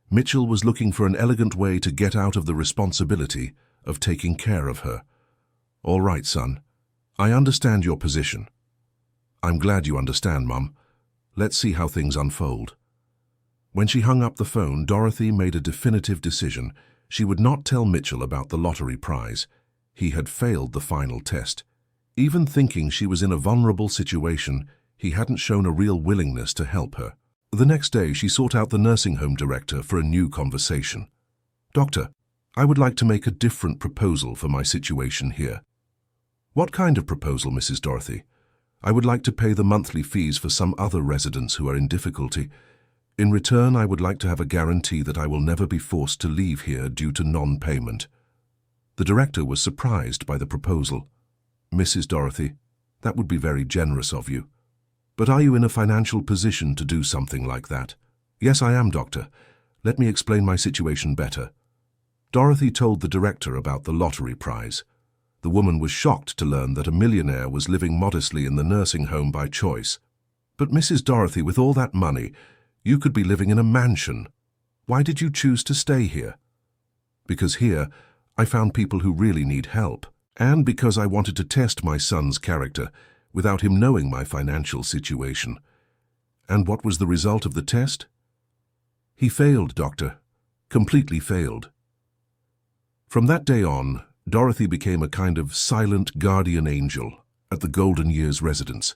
Mitchell was looking for an elegant way to get out of the responsibility of taking care of her. All right, son. I understand your position. I'm glad you understand, Mum. Let's see how things unfold. When she hung up the phone, Dorothy made a definitive decision. She would not tell Mitchell about the lottery prize. He had failed the final test. Even thinking she was in a vulnerable situation, he hadn't shown a real willingness to help her. The next day, she sought out the nursing home director for a new conversation. Doctor, I would like to make a different proposal for my situation here. What kind of proposal, Mrs. Dorothy? I would like to pay the monthly fees for some other residents who are in difficulty. In return, I would like to have a guarantee that I will never be forced to leave here due to non-payment. The director was surprised by the proposal. Mrs. Dorothy, that would be very generous of you. But are you in a financial position to do something like that? Yes, I am, Doctor. Let me explain my situation better. Dorothy told the director about the lottery prize. The woman was shocked to learn that a millionaire was living modestly in the nursing home by choice. But Mrs. Dorothy, with all that money, you could be living in a mansion. Why did you choose to stay here? Because here, I found people who really need help, and because I wanted to test my son's character without him knowing my financial situation. And what was the result of the test? He failed, Doctor. Completely failed. From that day on, Dorothy became a kind of silent guardian angel at the Golden Years residence.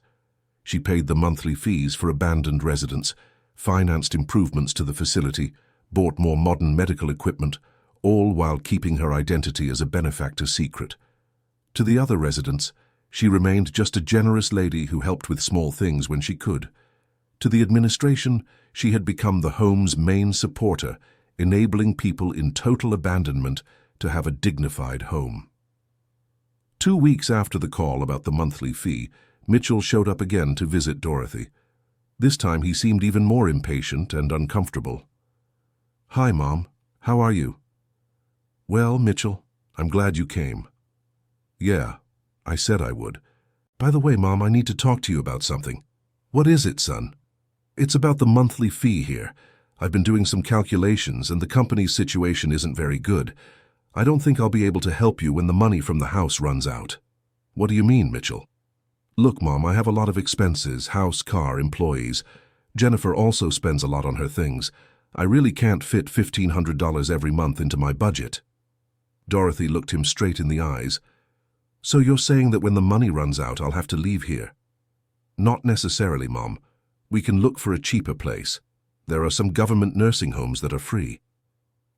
She paid the monthly fees for abandoned residents, financed improvements to the facility, bought more modern medical equipment, all while keeping her identity as a benefactor secret. To the other residents, she remained just a generous lady who helped with small things when she could. To the administration, she had become the home's main supporter, enabling people in total abandonment to have a dignified home. 2 weeks after the call about the monthly fee, Mitchell showed up again to visit Dorothy. This time he seemed even more impatient and uncomfortable. "Hi, Mom. How are you?" "Well, Mitchell, I'm glad you came." "Yeah, I said I would. By the way, Mom, I need to talk to you about something." "What is it, son?" "It's about the monthly fee here. I've been doing some calculations, and the company's situation isn't very good. I don't think I'll be able to help you when the money from the house runs out." "What do you mean, Mitchell?" "Look, Mom, I have a lot of expenses, house, car, employees. Jennifer also spends a lot on her things. I really can't fit $1,500 every month into my budget." Dorothy looked him straight in the eyes. "So you're saying that when the money runs out, I'll have to leave here?" "Not necessarily, Mom. We can look for a cheaper place. There are some government nursing homes that are free."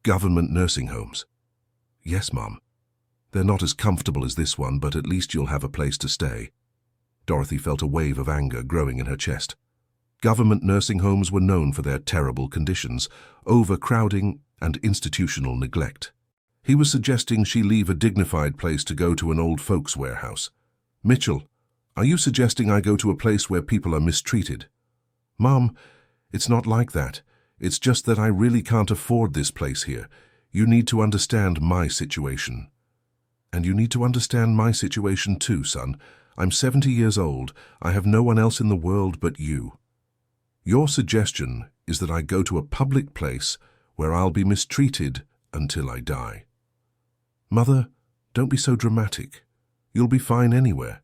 "Government nursing homes?" "Yes, Mom. They're not as comfortable as this one, but at least you'll have a place to stay." Dorothy felt a wave of anger growing in her chest. Government nursing homes were known for their terrible conditions, overcrowding, and institutional neglect. He was suggesting she leave a dignified place to go to an old folks' warehouse. "Mitchell, are you suggesting I go to a place where people are mistreated?" "Mom, it's not like that. It's just that I really can't afford this place here. You need to understand my situation." "And you need to understand my situation too, son. I'm 70 years old. I have no one else in the world but you. Your suggestion is that I go to a public place where I'll be mistreated until I die." "Mother, don't be so dramatic. You'll be fine anywhere."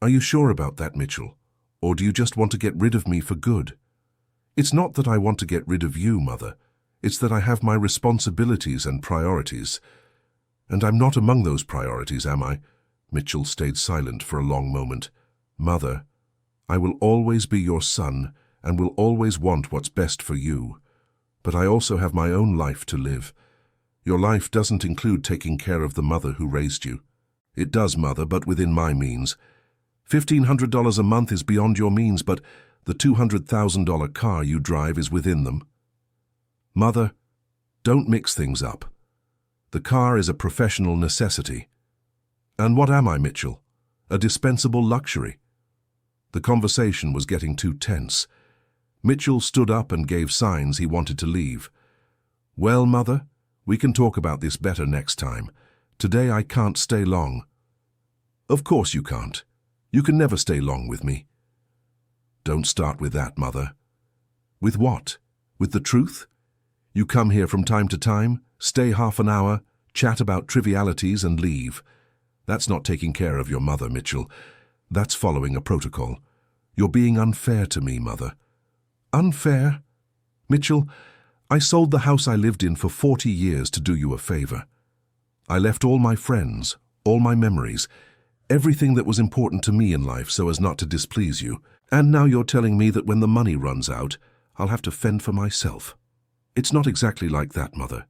"Are you sure about that, Mitchell? Or do you just want to get rid of me for good?" "It's not that I want to get rid of you, Mother. It's that I have my responsibilities and priorities. And I'm not among those priorities, am I?" Mitchell stayed silent for a long moment. "Mother, I will always be your son and will always want what's best for you. But I also have my own life to live. Your life doesn't include taking care of the mother who raised you." "It does, Mother, but within my means. $1,500 a month is beyond your means, but the $200,000 car you drive is within them." "Mother, don't mix things up. The car is a professional necessity." "And what am I, Mitchell? A dispensable luxury?" The conversation was getting too tense. Mitchell stood up and gave signs he wanted to leave. "Well, Mother, we can talk about this better next time. Today I can't stay long." "Of course you can't. You can never stay long with me." "Don't start with that, Mother." "With what? With the truth? You come here from time to time, stay half an hour, chat about trivialities and leave. That's not taking care of your mother, Mitchell. That's following a protocol. You're being unfair to me, Mother." "Unfair? Mitchell, I sold the house I lived in for 40 years to do you a favor. I left all my friends, all my memories, everything that was important to me in life so as not to displease you. And now you're telling me that when the money runs out, I'll have to fend for myself. It's not exactly like that, Mother.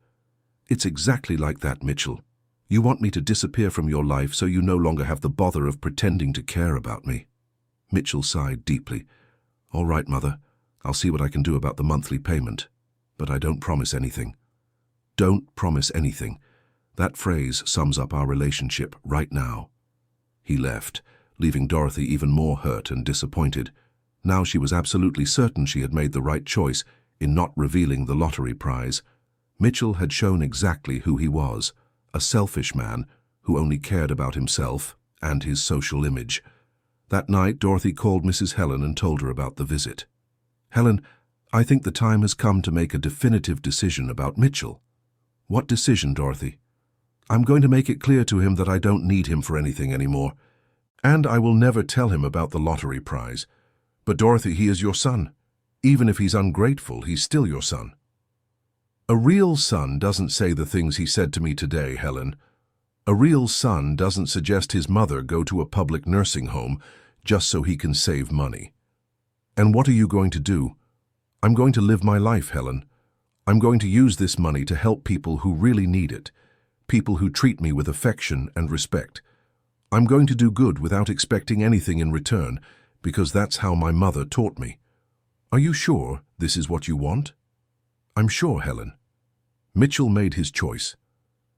It's exactly like that, Mitchell. You want me to disappear from your life so you no longer have the bother of pretending to care about me." Mitchell sighed deeply. "All right, Mother. I'll see what I can do about the monthly payment, but I don't promise anything. Don't promise anything. That phrase sums up our relationship right now. He left, leaving Dorothy even more hurt and disappointed. Now she was absolutely certain she had made the right choice in not revealing the lottery prize. Mitchell had shown exactly who he was, a selfish man who only cared about himself and his social image. That night, Dorothy called Mrs. Helen and told her about the visit. "Helen, I think the time has come to make a definitive decision about Mitchell." "What decision, Dorothy?" "I'm going to make it clear to him that I don't need him for anything anymore. And I will never tell him about the lottery prize. But Dorothy, he is your son. Even if he's ungrateful, he's still your son." "A real son doesn't say the things he said to me today, Helen. A real son doesn't suggest his mother go to a public nursing home just so he can save money." "And what are you going to do?" "I'm going to live my life, Helen. I'm going to use this money to help people who really need it, people who treat me with affection and respect. I'm going to do good without expecting anything in return, because that's how my mother taught me." "Are you sure this is what you want?" "I'm sure, Helen." Mitchell made his choice.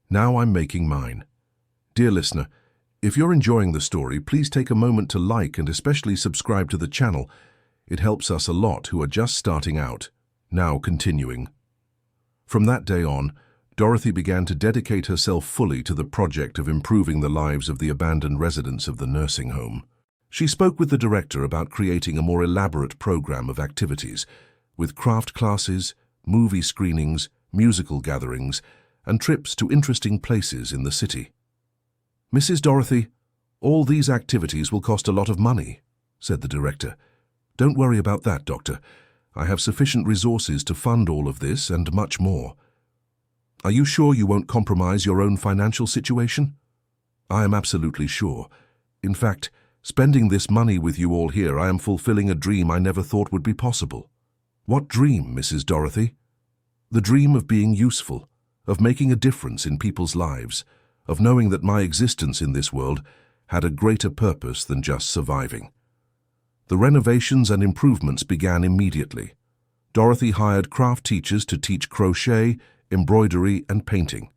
Now I'm making mine. Dear listener, if you're enjoying the story, please take a moment to like and especially subscribe to the channel. It helps us a lot who are just starting out. Now continuing. From that day on, Dorothy began to dedicate herself fully to the project of improving the lives of the abandoned residents of the nursing home. She spoke with the director about creating a more elaborate program of activities, with craft classes, movie screenings, musical gatherings, and trips to interesting places in the city. "Mrs. Dorothy, all these activities will cost a lot of money," said the director. "Don't worry about that, Doctor. I have sufficient resources to fund all of this and much more. Are you sure you won't compromise your own financial situation?" "I am absolutely sure. In fact, spending this money with you all here, I am fulfilling a dream I never thought would be possible." "What dream, Mrs. Dorothy?" "The dream of being useful, of making a difference in people's lives, of knowing that my existence in this world had a greater purpose than just surviving." The renovations and improvements began immediately. Dorothy hired craft teachers to teach crochet, embroidery, and painting.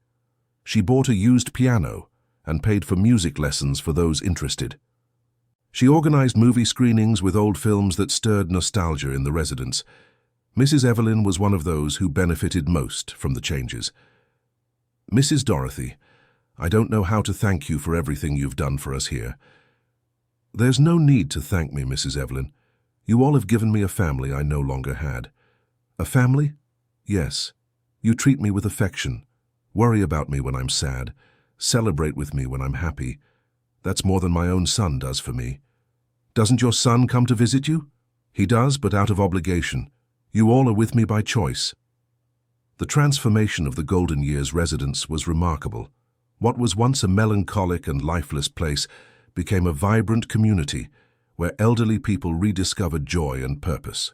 She bought a used piano and paid for music lessons for those interested. She organized movie screenings with old films that stirred nostalgia in the residents. Mrs. Evelyn was one of those who benefited most from the changes. "Mrs. Dorothy, I don't know how to thank you for everything you've done for us here." "There's no need to thank me, Mrs. Evelyn. You all have given me a family I no longer had." "A family?" "Yes. You treat me with affection, worry about me when I'm sad, celebrate with me when I'm happy. That's more than my own son does for me." "Doesn't your son come to visit you?" "He does, but out of obligation. You all are with me by choice." The transformation of the Golden Years residence was remarkable. What was once a melancholic and lifeless place became a vibrant community where elderly people rediscovered joy and purpose.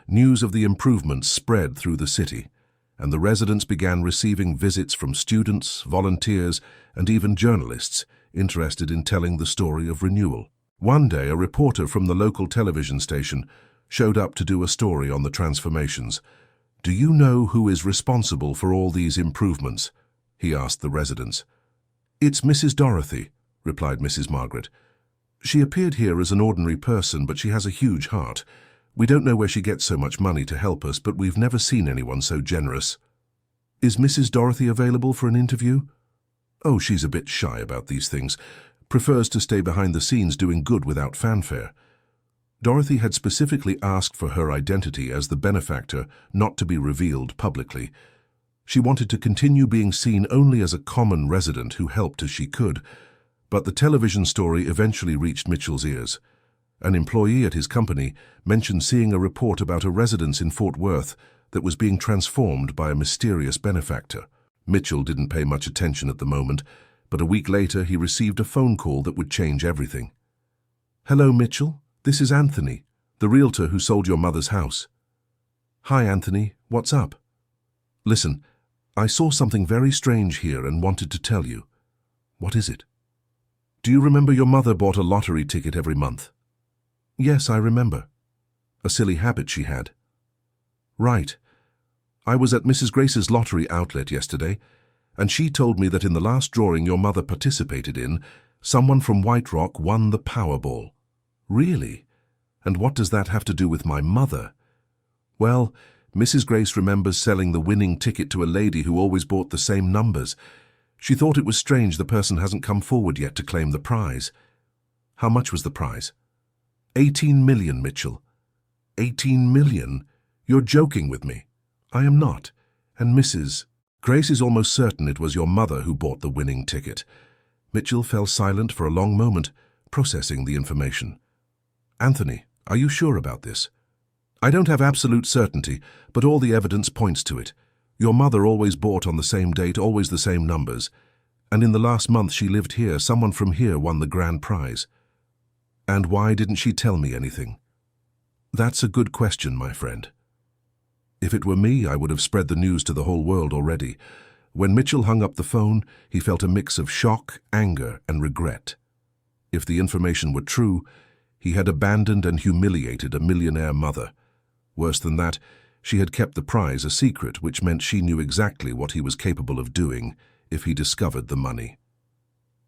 News of the improvements spread through the city, and the residents began receiving visits from students, volunteers, and even journalists interested in telling the story of renewal. One day, a reporter from the local television station showed up to do a story on the transformations. "Do you know who is responsible for all these improvements?" he asked the residents. "It's Mrs. Dorothy," replied Mrs. Margaret. "She appeared here as an ordinary person, but she has a huge heart. We don't know where she gets so much money to help us, but we've never seen anyone so generous." "Is Mrs. Dorothy available for an interview?" "Oh, she's a bit shy about these things. Prefers to stay behind the scenes doing good without fanfare." Dorothy had specifically asked for her identity as the benefactor not to be revealed publicly. She wanted to continue being seen only as a common resident who helped as she could. But the television story eventually reached Mitchell's ears. An employee at his company mentioned seeing a report about a residence in Fort Worth that was being transformed by a mysterious benefactor. Mitchell didn't pay much attention at the moment, but a week later he received a phone call that would change everything. "Hello, Mitchell. This is Anthony, the realtor who sold your mother's house." "Hi, Anthony. What's up?" "Listen, I saw something very strange here and wanted to tell you." "What is it?" "Do you remember your mother bought a lottery ticket every month?" "Yes, I remember." A silly habit she had. Right. I was at Mrs. Grace's lottery outlet yesterday, and she told me that in the last drawing your mother participated in, someone from White Rock won the Powerball. Really? And what does that have to do with my mother? Well, Mrs. Grace remembers selling the winning ticket to a lady who always bought the same numbers. She thought it was strange the person hasn't come forward yet to claim the prize. How much was the prize? 18 million, Mitchell. 18 million? You're joking with me. I am not. And Mrs. Grace is almost certain it was your mother who bought the winning ticket. Mitchell fell silent for a long moment, processing the information. Anthony, are you sure about this? I don't have absolute certainty, but all the evidence points to it. Your mother always bought on the same date, always the same numbers. And in the last month she lived here, someone from here won the grand prize. And why didn't she tell me anything? That's a good question, my friend. If it were me, I would have spread the news to the whole world already. When Mitchell hung up the phone, he felt a mix of shock, anger, and regret. If the information were true, he had abandoned and humiliated a millionaire mother. Worse than that, she had kept the prize a secret, which meant she knew exactly what he was capable of doing if he discovered the money.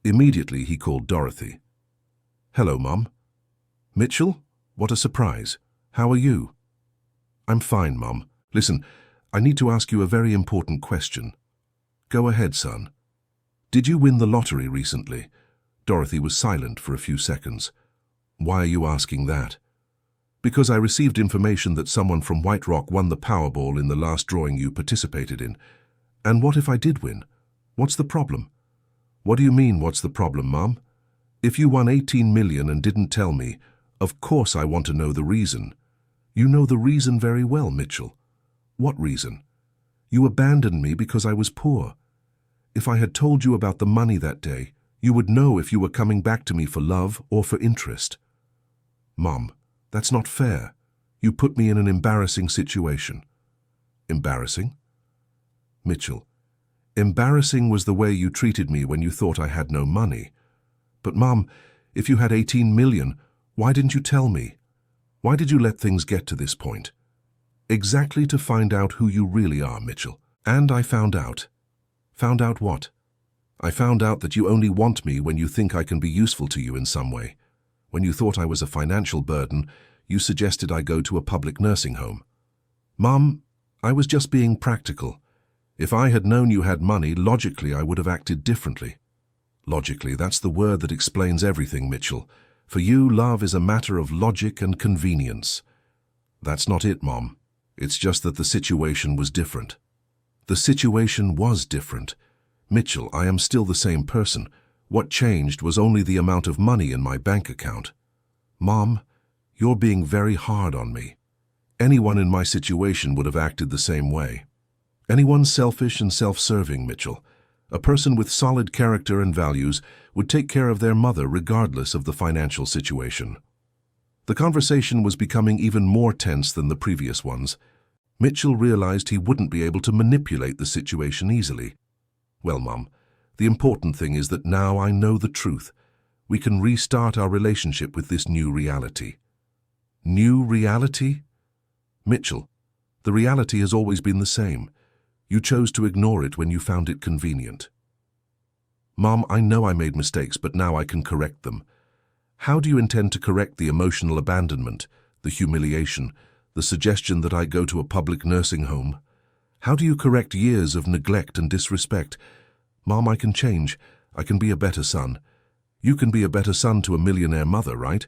Immediately, he called Dorothy. Hello, Mom. Mitchell? What a surprise. How are you? I'm fine, Mom. Listen, I need to ask you a very important question. Go ahead, son. Did you win the lottery recently? Dorothy was silent for a few seconds. Why are you asking that? Because I received information that someone from White Rock won the Powerball in the last drawing you participated in. And what if I did win? What's the problem? What do you mean, what's the problem, Mom? If you won 18 million and didn't tell me, of course I want to know the reason. You know the reason very well, Mitchell. What reason? You abandoned me because I was poor. If I had told you about the money that day, you would know if you were coming back to me for love or for interest. Mom, that's not fair. You put me in an embarrassing situation. Embarrassing? Mitchell, embarrassing was the way you treated me when you thought I had no money. But Mom, if you had 18 million, why didn't you tell me? Why did you let things get to this point? Exactly to find out who you really are, Mitchell. And I found out. Found out what? I found out that you only want me when you think I can be useful to you in some way. When you thought I was a financial burden, you suggested I go to a public nursing home. Mom, I was just being practical. If I had known you had money, logically I would have acted differently. Logically, that's the word that explains everything, Mitchell. For you, love is a matter of logic and convenience. That's not it, Mom. It's just that the situation was different. The situation was different. Mitchell, I am still the same person. What changed was only the amount of money in my bank account. Mom, you're being very hard on me. Anyone in my situation would have acted the same way. Anyone selfish and self-serving, Mitchell. A person with solid character and values would take care of their mother regardless of the financial situation. The conversation was becoming even more tense than the previous ones. Mitchell realized he wouldn't be able to manipulate the situation easily. Well, Mom, the important thing is that now I know the truth. We can restart our relationship with this new reality. New reality? Mitchell, the reality has always been the same. You chose to ignore it when you found it convenient. Mom, I know I made mistakes, but now I can correct them. How do you intend to correct the emotional abandonment, the humiliation, the suggestion that I go to a public nursing home? How do you correct years of neglect and disrespect? Mom, I can change. I can be a better son. You can be a better son to a millionaire mother, right?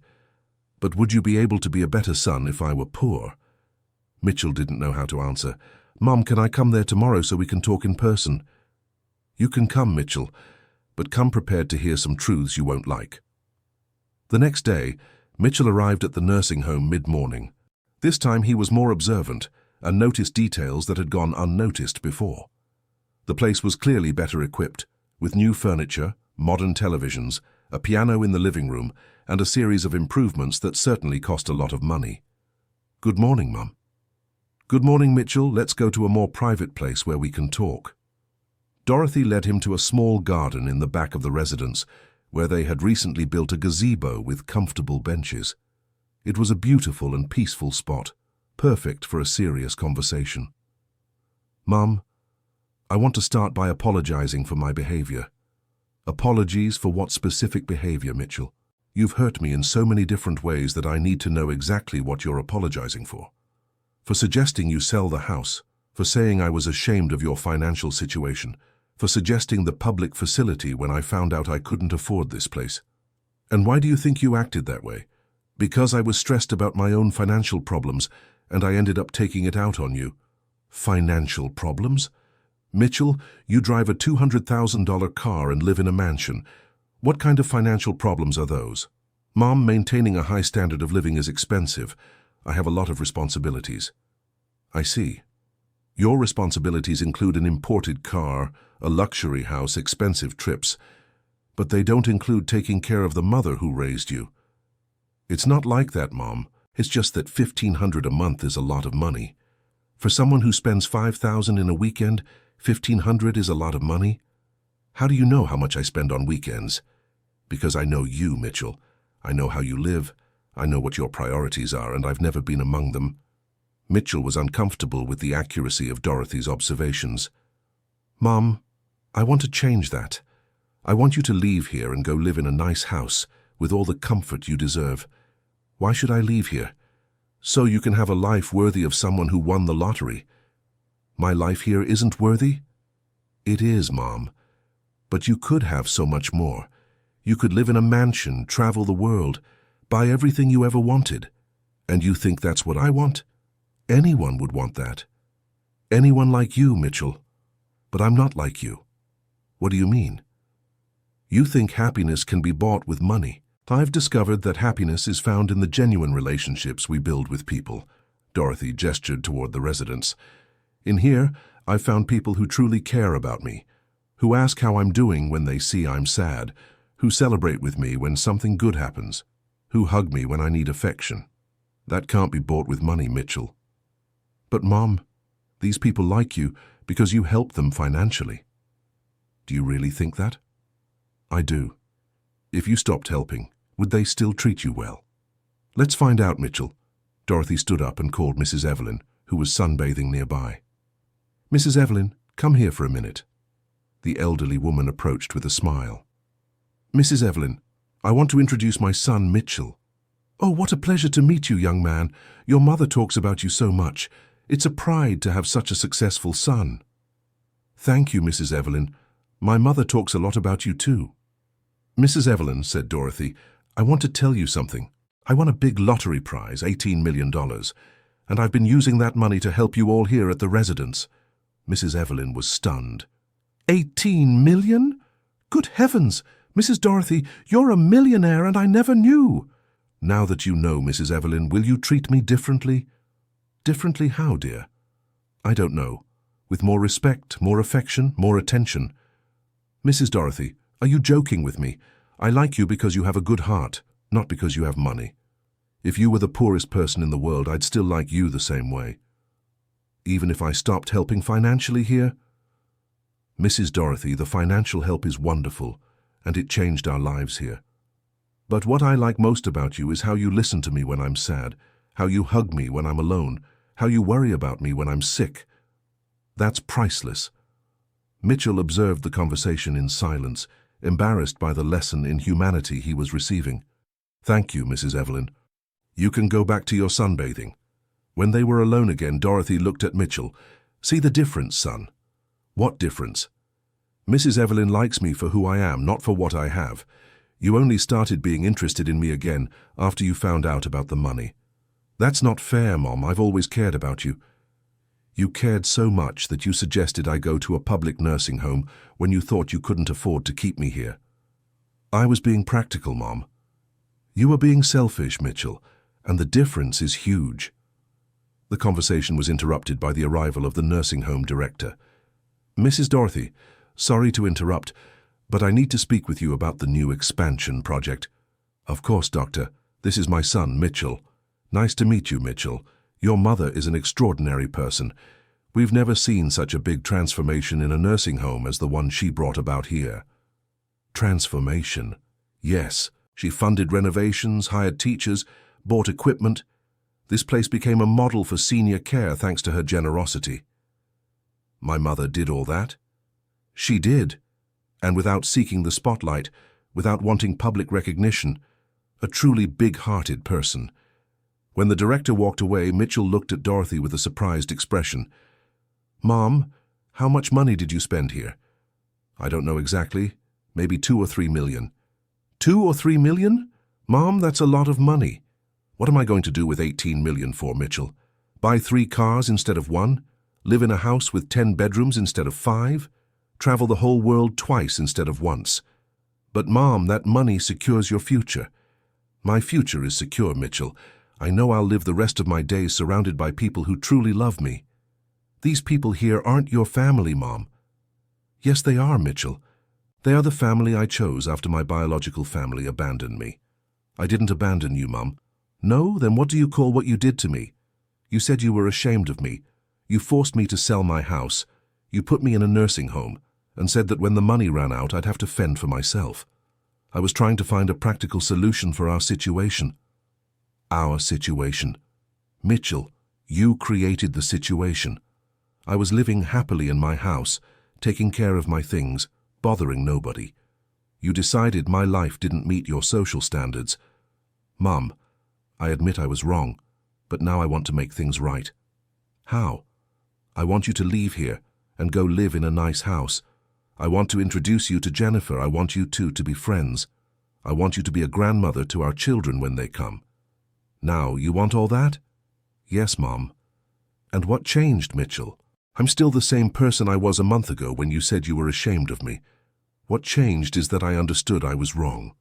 But would you be able to be a better son if I were poor? Mitchell didn't know how to answer. Mom, can I come there tomorrow so we can talk in person? You can come, Mitchell, but come prepared to hear some truths you won't like. The next day, Mitchell arrived at the nursing home mid-morning. This time he was more observant and noticed details that had gone unnoticed before. The place was clearly better equipped, with new furniture, modern televisions, a piano in the living room, and a series of improvements that certainly cost a lot of money. Good morning, Mum. Good morning, Mitchell. Let's go to a more private place where we can talk. Dorothy led him to a small garden in the back of the residence, where they had recently built a gazebo with comfortable benches. It was a beautiful and peaceful spot, perfect for a serious conversation. "Mum, I want to start by apologizing for my behavior." "Apologies for what specific behavior, Mitchell? You've hurt me in so many different ways that I need to know exactly what you're apologizing for. For suggesting you sell the house, for saying I was ashamed of your financial situation, for suggesting the public facility when I found out I couldn't afford this place. And why do you think you acted that way? Because I was stressed about my own financial problems, and I ended up taking it out on you." "Financial problems? Mitchell, you drive a $200,000 car and live in a mansion. What kind of financial problems are those?" "Mom, maintaining a high standard of living is expensive. I have a lot of responsibilities." "I see. Your responsibilities include an imported car, a luxury house, expensive trips. But they don't include taking care of the mother who raised you." "It's not like that, Mom. It's just that $1,500 a month is a lot of money. For someone who spends $5,000 in a weekend, $1,500 is a lot of money." "How do you know how much I spend on weekends?" "Because I know you, Mitchell. I know how you live. I know what your priorities are, and I've never been among them." Mitchell was uncomfortable with the accuracy of Dorothy's observations. "Mom, I want to change that. I want you to leave here and go live in a nice house with all the comfort you deserve." "Why should I leave here?" "So you can have a life worthy of someone who won the lottery." "My life here isn't worthy?" "It is, Mom. But you could have so much more. You could live in a mansion, travel the world, buy everything you ever wanted. And you think that's what I want? Anyone would want that. Anyone like you, Mitchell. But I'm not like you." "What do you mean?" "You think happiness can be bought with money. I've discovered that happiness is found in the genuine relationships we build with people." Dorothy gestured toward the residence. "In here, I've found people who truly care about me, who ask how I'm doing when they see I'm sad, who celebrate with me when something good happens, who hug me when I need affection. That can't be bought with money, Mitchell." "But, Mom, these people like you because you help them financially." "Do you really think that?" "I do. If you stopped helping, would they still treat you well?" "Let's find out, Mitchell." Dorothy stood up and called Mrs. Evelyn, who was sunbathing nearby. "Mrs. Evelyn, come here for a minute." The elderly woman approached with a smile. "Mrs. Evelyn, I want to introduce my son, Mitchell." "Oh, what a pleasure to meet you, young man. Your mother talks about you so much. It's a pride to have such a successful son." "Thank you, Mrs. Evelyn. My mother talks a lot about you too." "Mrs. Evelyn," said Dorothy, "I want to tell you something. I won a big lottery prize, $18 million, and I've been using that money to help you all here at the residence." Mrs. Evelyn was stunned. "$18 million? Good heavens! Mrs. Dorothy, you're a millionaire and I never knew." "Now that you know, Mrs. Evelyn, will you treat me differently?" "Differently how, dear?" "I don't know. With more respect, more affection, more attention." "Mrs. Dorothy, are you joking with me? I like you because you have a good heart, not because you have money. If you were the poorest person in the world, I'd still like you the same way." "Even if I stopped helping financially here?" "Mrs. Dorothy, the financial help is wonderful, and it changed our lives here. But what I like most about you is how you listen to me when I'm sad, how you hug me when I'm alone, how you worry about me when I'm sick. That's priceless." Mitchell observed the conversation in silence, embarrassed by the lesson in humanity he was receiving. "Thank you, Mrs. Evelyn. You can go back to your sunbathing." When they were alone again, Dorothy looked at Mitchell. "See the difference, son." "What difference?" "Mrs. Evelyn likes me for who I am, not for what I have. You only started being interested in me again after you found out about the money." "That's not fair, Mom. I've always cared about you." "You cared so much that you suggested I go to a public nursing home when you thought you couldn't afford to keep me here." "I was being practical, Mom." "You were being selfish, Mitchell, and the difference is huge." The conversation was interrupted by the arrival of the nursing home director. "Mrs. Dorothy, sorry to interrupt, but I need to speak with you about the new expansion project." "Of course, Doctor. This is my son, Mitchell." "Nice to meet you, Mitchell. Your mother is an extraordinary person. We've never seen such a big transformation in a nursing home as the one she brought about here." "Transformation?" "Yes. She funded renovations, hired teachers, bought equipment. This place became a model for senior care thanks to her generosity. My mother did all that. She did, and without seeking the spotlight, without wanting public recognition, a truly big-hearted person. When the director walked away, Mitchell looked at Dorothy with a surprised expression. "Mom, how much money did you spend here?" "I don't know exactly. Maybe 2 or 3 million. 2 or 3 million? Mom, that's a lot of money. What am I going to do with 18 million for, Mitchell? Buy 3 cars instead of 1? Live in a house with 10 bedrooms instead of 5? Travel the whole world twice instead of once? But Mom, that money secures your future." "My future is secure, Mitchell. I know I'll live the rest of my days surrounded by people who truly love me." "These people here aren't your family, Mom." "Yes, they are, Mitchell. They are the family I chose after my biological family abandoned me." "I didn't abandon you, Mum." "No? Then what do you call what you did to me? You said you were ashamed of me. You forced me to sell my house. You put me in a nursing home and said that when the money ran out, I'd have to fend for myself. I was trying to find a practical solution for our situation." "Our situation?" "Mitchell, you created the situation. I was living happily in my house, taking care of my things, bothering nobody. You decided my life didn't meet your social standards. Mum, I admit I was wrong, but now I want to make things right." "How?" "I want you to leave here and go live in a nice house. I want to introduce you to Jennifer. I want you two to be friends. I want you to be a grandmother to our children when they come." "Now, you want all that?" "Yes, Mom." "And what changed, Mitchell? I'm still the same person I was a month ago when you said you were ashamed of me. What changed is that I understood I was wrong."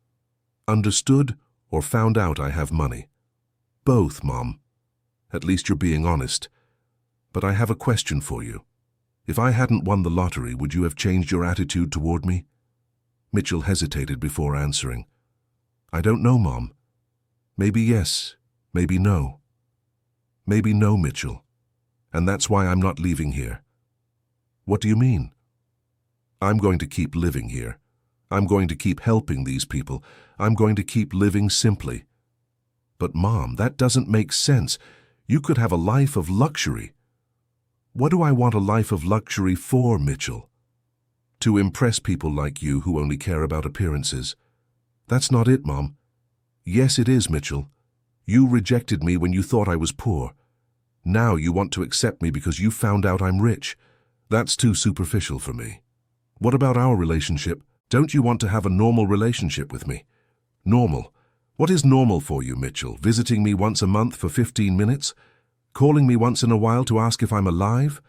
"Understood or found out I have money?" "Both, Mom. At least you're being honest. But I have a question for you. If I hadn't won the lottery, would you have changed your attitude toward me?" Mitchell hesitated before answering. "I don't know, Mom. Maybe yes, maybe no." "Maybe no, Mitchell. And that's why I'm not leaving here." "What do you mean?" "I'm going to keep living here. I'm going to keep helping these people. I'm going to keep living simply." "But Mom, that doesn't make sense. You could have a life of luxury." "What do I want a life of luxury for, Mitchell?" "To impress people like you who only care about appearances." "That's not it, Mom." "Yes, it is, Mitchell. You rejected me when you thought I was poor. Now you want to accept me because you found out I'm rich. That's too superficial for me. What about our relationship? Don't you want to have a normal relationship with me?" "Normal? What is normal for you, Mitchell? Visiting me once a month for 15 minutes? Calling me once in a while to ask if I'm alive?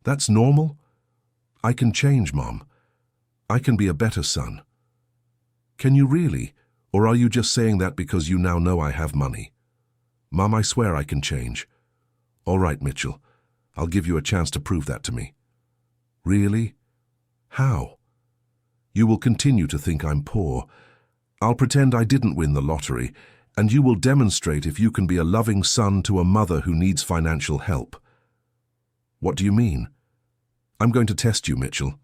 That's normal? I can change, Mom. I can be a better son." "Can you really? Or are you just saying that because you now know I have money?" "Mom, I swear I can change." "All right, Mitchell. I'll give you a chance to prove that to me." "Really? How?" "You will continue to think I'm poor. I'll pretend I didn't win the lottery, and you will demonstrate if you can be a loving son to a mother who needs financial help." "What do you mean?" "I'm going to test you, Mitchell.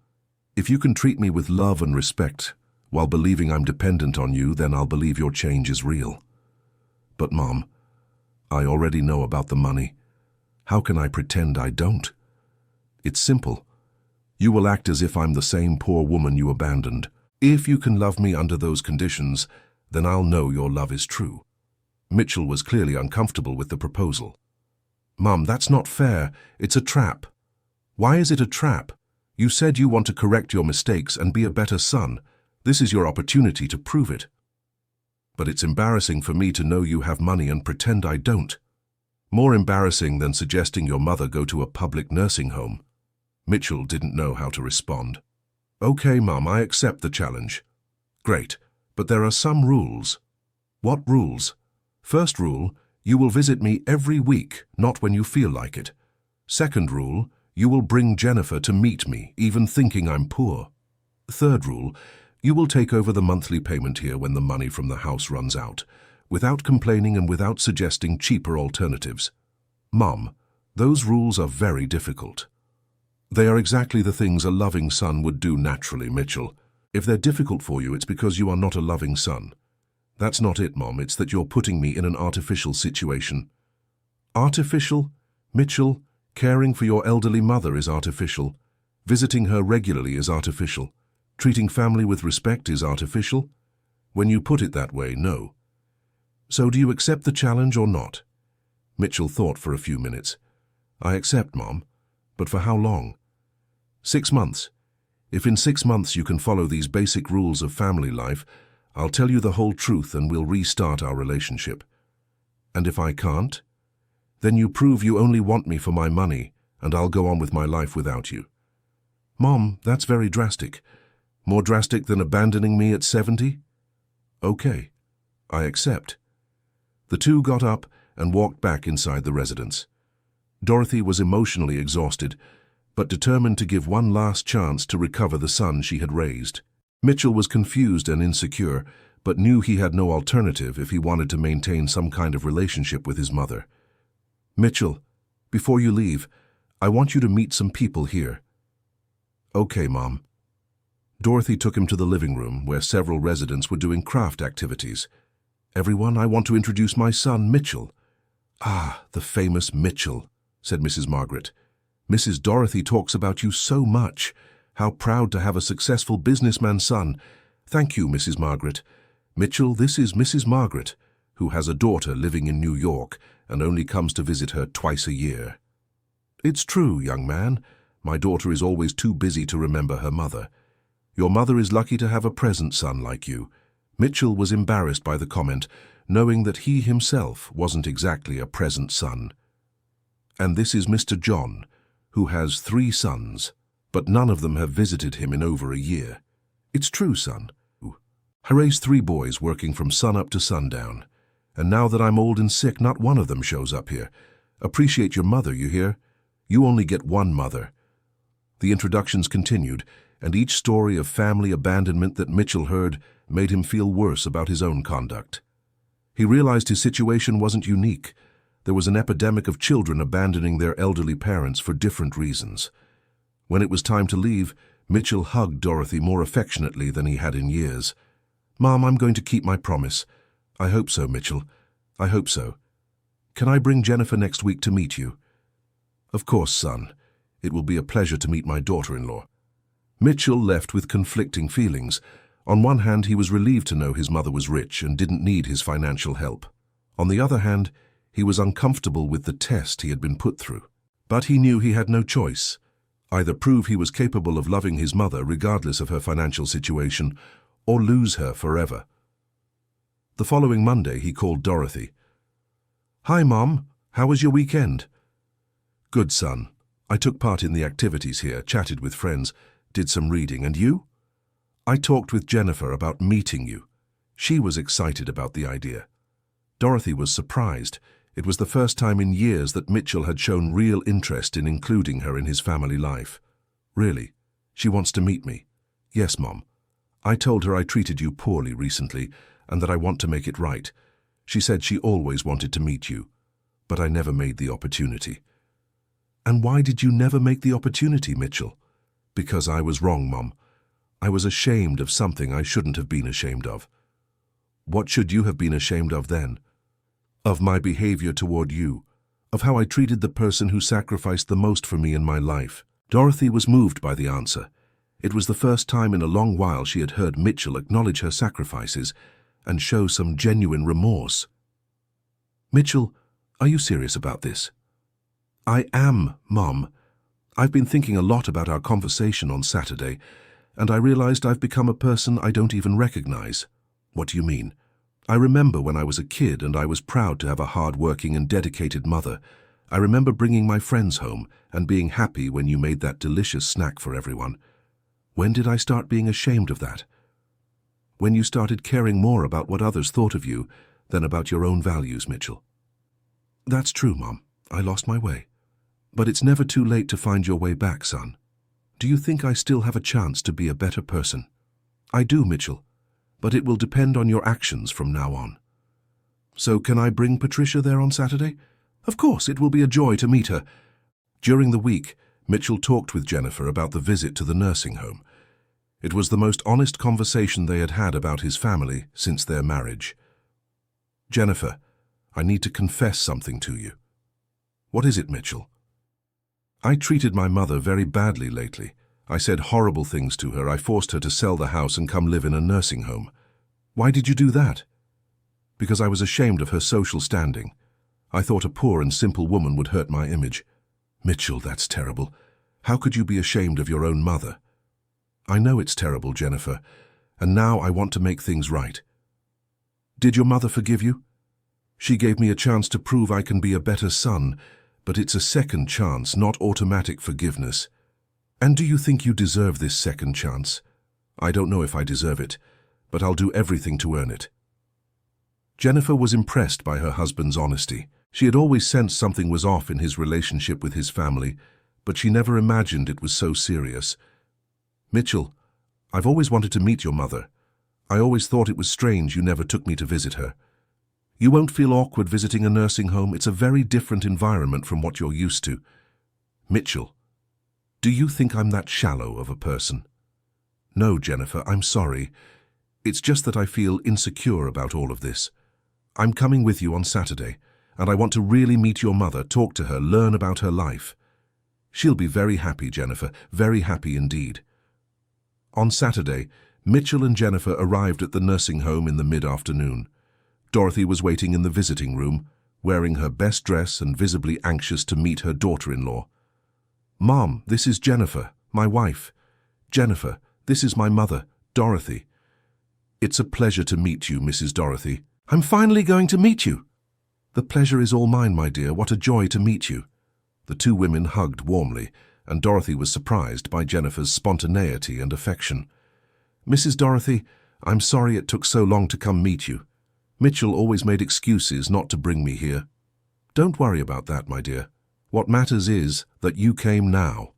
If you can treat me with love and respect while believing I'm dependent on you, then I'll believe your change is real." "But, Mom, I already know about the money. How can I pretend I don't?" "It's simple. You will act as if I'm the same poor woman you abandoned. If you can love me under those conditions, then I'll know your love is true." Mitchell was clearly uncomfortable with the proposal. "Mom, that's not fair. It's a trap." "Why is it a trap? You said you want to correct your mistakes and be a better son. This is your opportunity to prove it." "But it's embarrassing for me to know you have money and pretend I don't." "More embarrassing than suggesting your mother go to a public nursing home." Mitchell didn't know how to respond. "Okay, Mom, I accept the challenge." "Great, but there are some rules." "What rules?" "First rule, you will visit me every week, not when you feel like it. Second rule, you will bring Jennifer to meet me, even thinking I'm poor. Third rule, you will take over the monthly payment here when the money from the house runs out, without complaining and without suggesting cheaper alternatives." "Mom, those rules are very difficult." "They are exactly the things a loving son would do naturally, Mitchell. If they're difficult for you, it's because you are not a loving son. That's not it, Mom. It's that you're putting me in an artificial situation. Artificial? Mitchell, caring for your elderly mother is artificial. Visiting her regularly is artificial. Treating family with respect is artificial. When you put it that way, no. So do you accept the challenge or not? Mitchell thought for a few minutes. I accept, Mom. But for how long? 6 months. If in 6 months you can follow these basic rules of family life, I'll tell you the whole truth and we'll restart our relationship. And if I can't? Then you prove you only want me for my money, and I'll go on with my life without you. Mom, that's very drastic. More drastic than abandoning me at 70? Okay, I accept. The two got up and walked back inside the residence. Dorothy was emotionally exhausted, but determined to give one last chance to recover the son she had raised. Mitchell was confused and insecure, but knew he had no alternative if he wanted to maintain some kind of relationship with his mother. Mitchell, before you leave, I want you to meet some people here. Okay, Mom. Dorothy took him to the living room, where several residents were doing craft activities. Everyone, I want to introduce my son, Mitchell. Ah, the famous Mitchell, said Mrs. Margaret. Mrs. Dorothy talks about you so much. How proud to have a successful businessman's son. Thank you, Mrs. Margaret. Mitchell, this is Mrs. Margaret, who has a daughter living in New York and only comes to visit her twice a year. It's true, young man. My daughter is always too busy to remember her mother. Your mother is lucky to have a present son like you. Mitchell was embarrassed by the comment, knowing that he himself wasn't exactly a present son. And this is Mr. John, who has 3 sons, but none of them have visited him in over a year. It's true, son. I raised 3 boys working from sunup to sundown, and now that I'm old and sick, not one of them shows up here. Appreciate your mother, you hear? You only get one mother. The introductions continued, and each story of family abandonment that Mitchell heard made him feel worse about his own conduct. He realized his situation wasn't unique. There was an epidemic of children abandoning their elderly parents for different reasons. When it was time to leave, Mitchell hugged Dorothy more affectionately than he had in years. Mom, I'm going to keep my promise. I hope so, Mitchell. I hope so. Can I bring Jennifer next week to meet you? Of course, son. It will be a pleasure to meet my daughter-in-law. Mitchell left with conflicting feelings. On one hand, he was relieved to know his mother was rich and didn't need his financial help. On the other hand, he was uncomfortable with the test he had been put through. But he knew he had no choice. Either prove he was capable of loving his mother regardless of her financial situation, or lose her forever. The following Monday, he called Dorothy. Hi, Mom. How was your weekend? Good, son. I took part in the activities here, chatted with friends, did some reading. And you? I talked with Jennifer about meeting you. She was excited about the idea. Dorothy was surprised. It was the first time in years that Mitchell had shown real interest in including her in his family life. Really? She wants to meet me? Yes, Mom. I told her I treated you poorly recently and that I want to make it right. She said she always wanted to meet you, but I never made the opportunity. And why did you never make the opportunity, Mitchell? Because I was wrong, Mom. I was ashamed of something I shouldn't have been ashamed of. What should you have been ashamed of then? Of my behavior toward you, of how I treated the person who sacrificed the most for me in my life. Dorothy was moved by the answer. It was the first time in a long while she had heard Mitchell acknowledge her sacrifices and show some genuine remorse. Mitchell, are you serious about this? I am, Mom. I've been thinking a lot about our conversation on Saturday, and I realized I've become a person I don't even recognize. What do you mean? I remember when I was a kid and I was proud to have a hard-working and dedicated mother. I remember bringing my friends home and being happy when you made that delicious snack for everyone. When did I start being ashamed of that? When you started caring more about what others thought of you than about your own values, Mitchell. That's true, Mom. I lost my way. But it's never too late to find your way back, son. Do you think I still have a chance to be a better person? I do, Mitchell, but it will depend on your actions from now on. So can I bring Patricia there on Saturday? Of course, it will be a joy to meet her. During the week, Mitchell talked with Jennifer about the visit to the nursing home. It was the most honest conversation they had had about his family since their marriage. Jennifer, I need to confess something to you. What is it, Mitchell? I treated my mother very badly lately. I said horrible things to her. I forced her to sell the house and come live in a nursing home. Why did you do that? Because I was ashamed of her social standing. I thought a poor and simple woman would hurt my image. Mitchell, that's terrible. How could you be ashamed of your own mother? I know it's terrible, Jennifer, and now I want to make things right. Did your mother forgive you? She gave me a chance to prove I can be a better son, but it's a second chance, not automatic forgiveness. And do you think you deserve this second chance? I don't know if I deserve it, but I'll do everything to earn it. Jennifer was impressed by her husband's honesty. She had always sensed something was off in his relationship with his family, but she never imagined it was so serious. Mitchell, I've always wanted to meet your mother. I always thought it was strange you never took me to visit her. You won't feel awkward visiting a nursing home. It's a very different environment from what you're used to. Mitchell, do you think I'm that shallow of a person? No, Jennifer, I'm sorry. It's just that I feel insecure about all of this. I'm coming with you on Saturday, and I want to really meet your mother, talk to her, learn about her life. She'll be very happy, Jennifer, very happy indeed. On Saturday, Mitchell and Jennifer arrived at the nursing home in the mid-afternoon. Dorothy was waiting in the visiting room, wearing her best dress and visibly anxious to meet her daughter-in-law. Mom, this is Jennifer, my wife. Jennifer, this is my mother, Dorothy. It's a pleasure to meet you, Mrs. Dorothy. I'm finally going to meet you. The pleasure is all mine, my dear. What a joy to meet you. The two women hugged warmly, and Dorothy was surprised by Jennifer's spontaneity and affection. Mrs. Dorothy, I'm sorry it took so long to come meet you. Mitchell always made excuses not to bring me here. Don't worry about that, my dear. What matters is that you came now.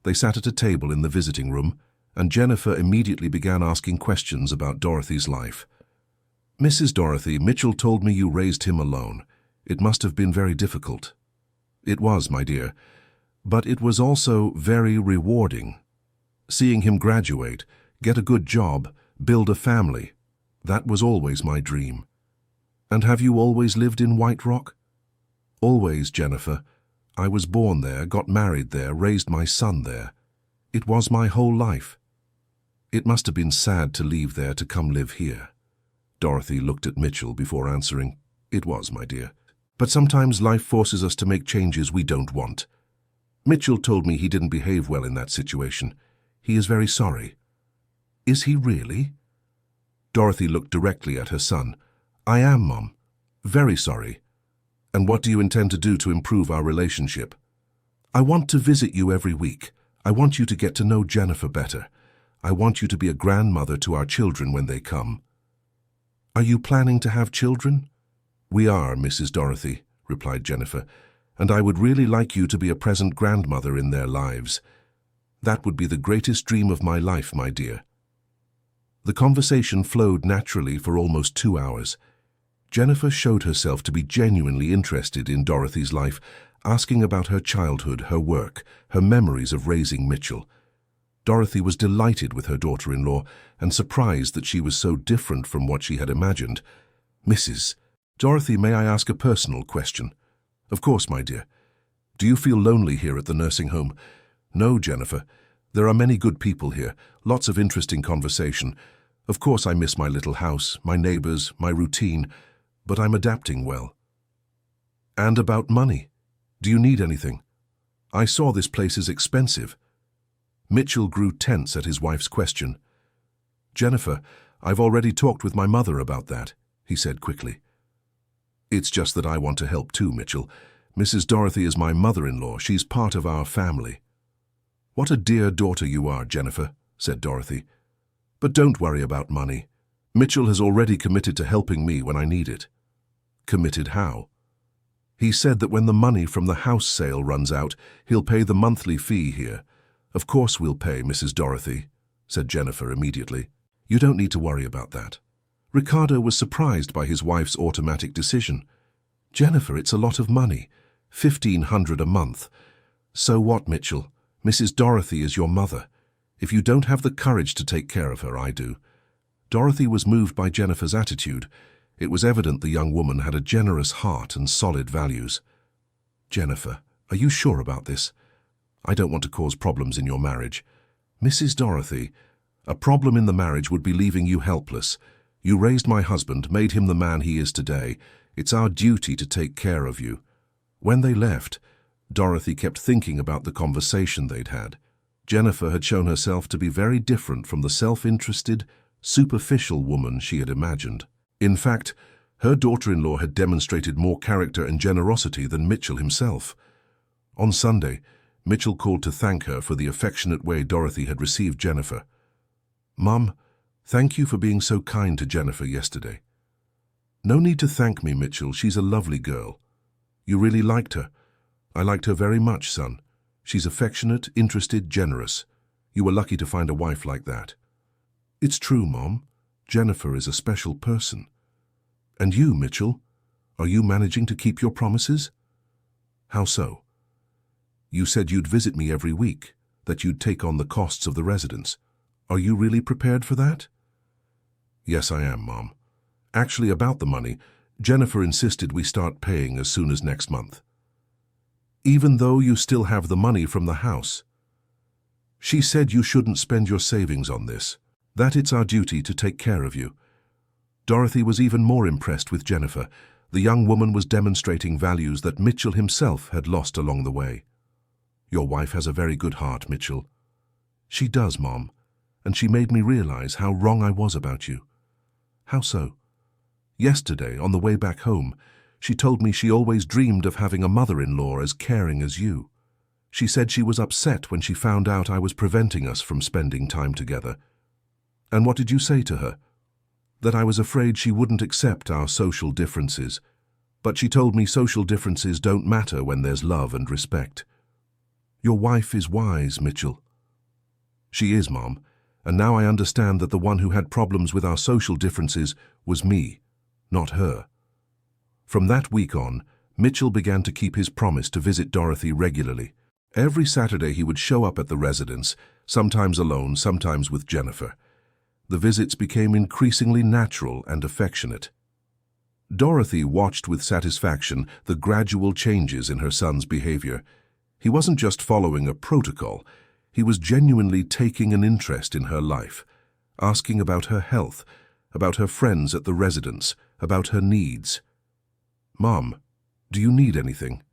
They sat at a table in the visiting room, and Jennifer immediately began asking questions about Dorothy's life. Mrs. Dorothy, Mitchell told me you raised him alone. It must have been very difficult. It was, my dear, but it was also very rewarding. Seeing him graduate, get a good job, build a family, that was always my dream. And have you always lived in White Rock? Always, Jennifer. I was born there, got married there, raised my son there. It was my whole life. It must have been sad to leave there to come live here. Dorothy looked at Mitchell before answering. It was, my dear. But sometimes life forces us to make changes we don't want. Mitchell told me he didn't behave well in that situation. He is very sorry. Is he really? Dorothy looked directly at her son. I am, Mom. Very sorry. And what do you intend to do to improve our relationship? I want to visit you every week. I want you to get to know Jennifer better. I want you to be a grandmother to our children when they come. Are you planning to have children? We are, Mrs. Dorothy, replied Jennifer, and I would really like you to be a present grandmother in their lives. That would be the greatest dream of my life, my dear. The conversation flowed naturally for almost 2 hours. Jennifer showed herself to be genuinely interested in Dorothy's life, asking about her childhood, her work, her memories of raising Mitchell. Dorothy was delighted with her daughter-in-law and surprised that she was so different from what she had imagined. Mrs. Dorothy, may I ask a personal question? Of course, my dear. Do you feel lonely here at the nursing home? No, Jennifer. There are many good people here, lots of interesting conversation. Of course I miss my little house, my neighbors, my routine, but I'm adapting well. And about money? Do you need anything? I saw this place is expensive. Mitchell grew tense at his wife's question. Jennifer, I've already talked with my mother about that, he said quickly. It's just that I want to help too, Mitchell. Mrs. Dorothy is my mother-in-law. She's part of our family. What a dear daughter you are, Jennifer, said Dorothy. But don't worry about money. Mitchell has already committed to helping me when I need it. Committed how? He said that when the money from the house sale runs out, he'll pay the monthly fee here. Of course we'll pay, Mrs. Dorothy, said Jennifer immediately. You don't need to worry about that. Ricardo was surprised by his wife's automatic decision. Jennifer, it's a lot of money. $1,500 a month. So what, Mitchell? Mrs. Dorothy is your mother. If you don't have the courage to take care of her, I do. Dorothy was moved by Jennifer's attitude. It was evident the young woman had a generous heart and solid values. "Jennifer, are you sure about this? I don't want to cause problems in your marriage." "Mrs. Dorothy, a problem in the marriage would be leaving you helpless. You raised my husband, made him the man he is today. It's our duty to take care of you." When they left, Dorothy kept thinking about the conversation they'd had. Jennifer had shown herself to be very different from the self-interested, superficial woman she had imagined. In fact, her daughter-in-law had demonstrated more character and generosity than Mitchell himself. On Sunday, Mitchell called to thank her for the affectionate way Dorothy had received Jennifer. "Mum, thank you for being so kind to Jennifer yesterday." "No need to thank me, Mitchell. She's a lovely girl." "You really liked her?" "I liked her very much, son. She's affectionate, interested, generous. You were lucky to find a wife like that." "It's true, Mom. Jennifer is a special person." "And you, Mitchell? Are you managing to keep your promises?" "How so?" "You said you'd visit me every week, that you'd take on the costs of the residence. Are you really prepared for that?" "Yes, I am, Mom. Actually, about the money, Jennifer insisted we start paying as soon as next month." "Even though you still have the money from the house?" "She said you shouldn't spend your savings on this, that it's our duty to take care of you." Dorothy was even more impressed with Jennifer. The young woman was demonstrating values that Mitchell himself had lost along the way. "Your wife has a very good heart, Mitchell." "She does, Mom, and she made me realize how wrong I was about you." "How so?" "Yesterday, on the way back home, she told me she always dreamed of having a mother-in-law as caring as you. She said she was upset when she found out I was preventing us from spending time together." "And what did you say to her?" "That I was afraid she wouldn't accept our social differences. But she told me social differences don't matter when there's love and respect." "Your wife is wise, Mitchell." "She is, Mom, and now I understand that the one who had problems with our social differences was me, not her." From that week on, Mitchell began to keep his promise to visit Dorothy regularly. Every Saturday he would show up at the residence, sometimes alone, sometimes with Jennifer. The visits became increasingly natural and affectionate. Dorothy watched with satisfaction the gradual changes in her son's behavior. He wasn't just following a protocol, he was genuinely taking an interest in her life, asking about her health, about her friends at the residence, about her needs. "Mom, do you need anything?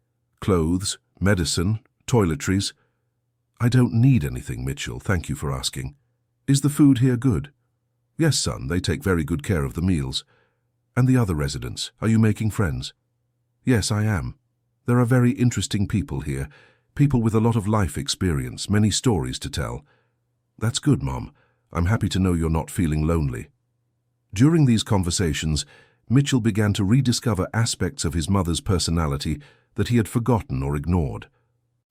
Clothes, medicine, toiletries?" "I don't need anything, Mitchell, thank you for asking." "Is the food here good?" "Yes, son, they take very good care of the meals." "And the other residents, are you making friends?" "Yes, I am. There are very interesting people here, people with a lot of life experience, many stories to tell." "That's good, Mom. I'm happy to know you're not feeling lonely." During these conversations, Mitchell began to rediscover aspects of his mother's personality that he had forgotten or ignored.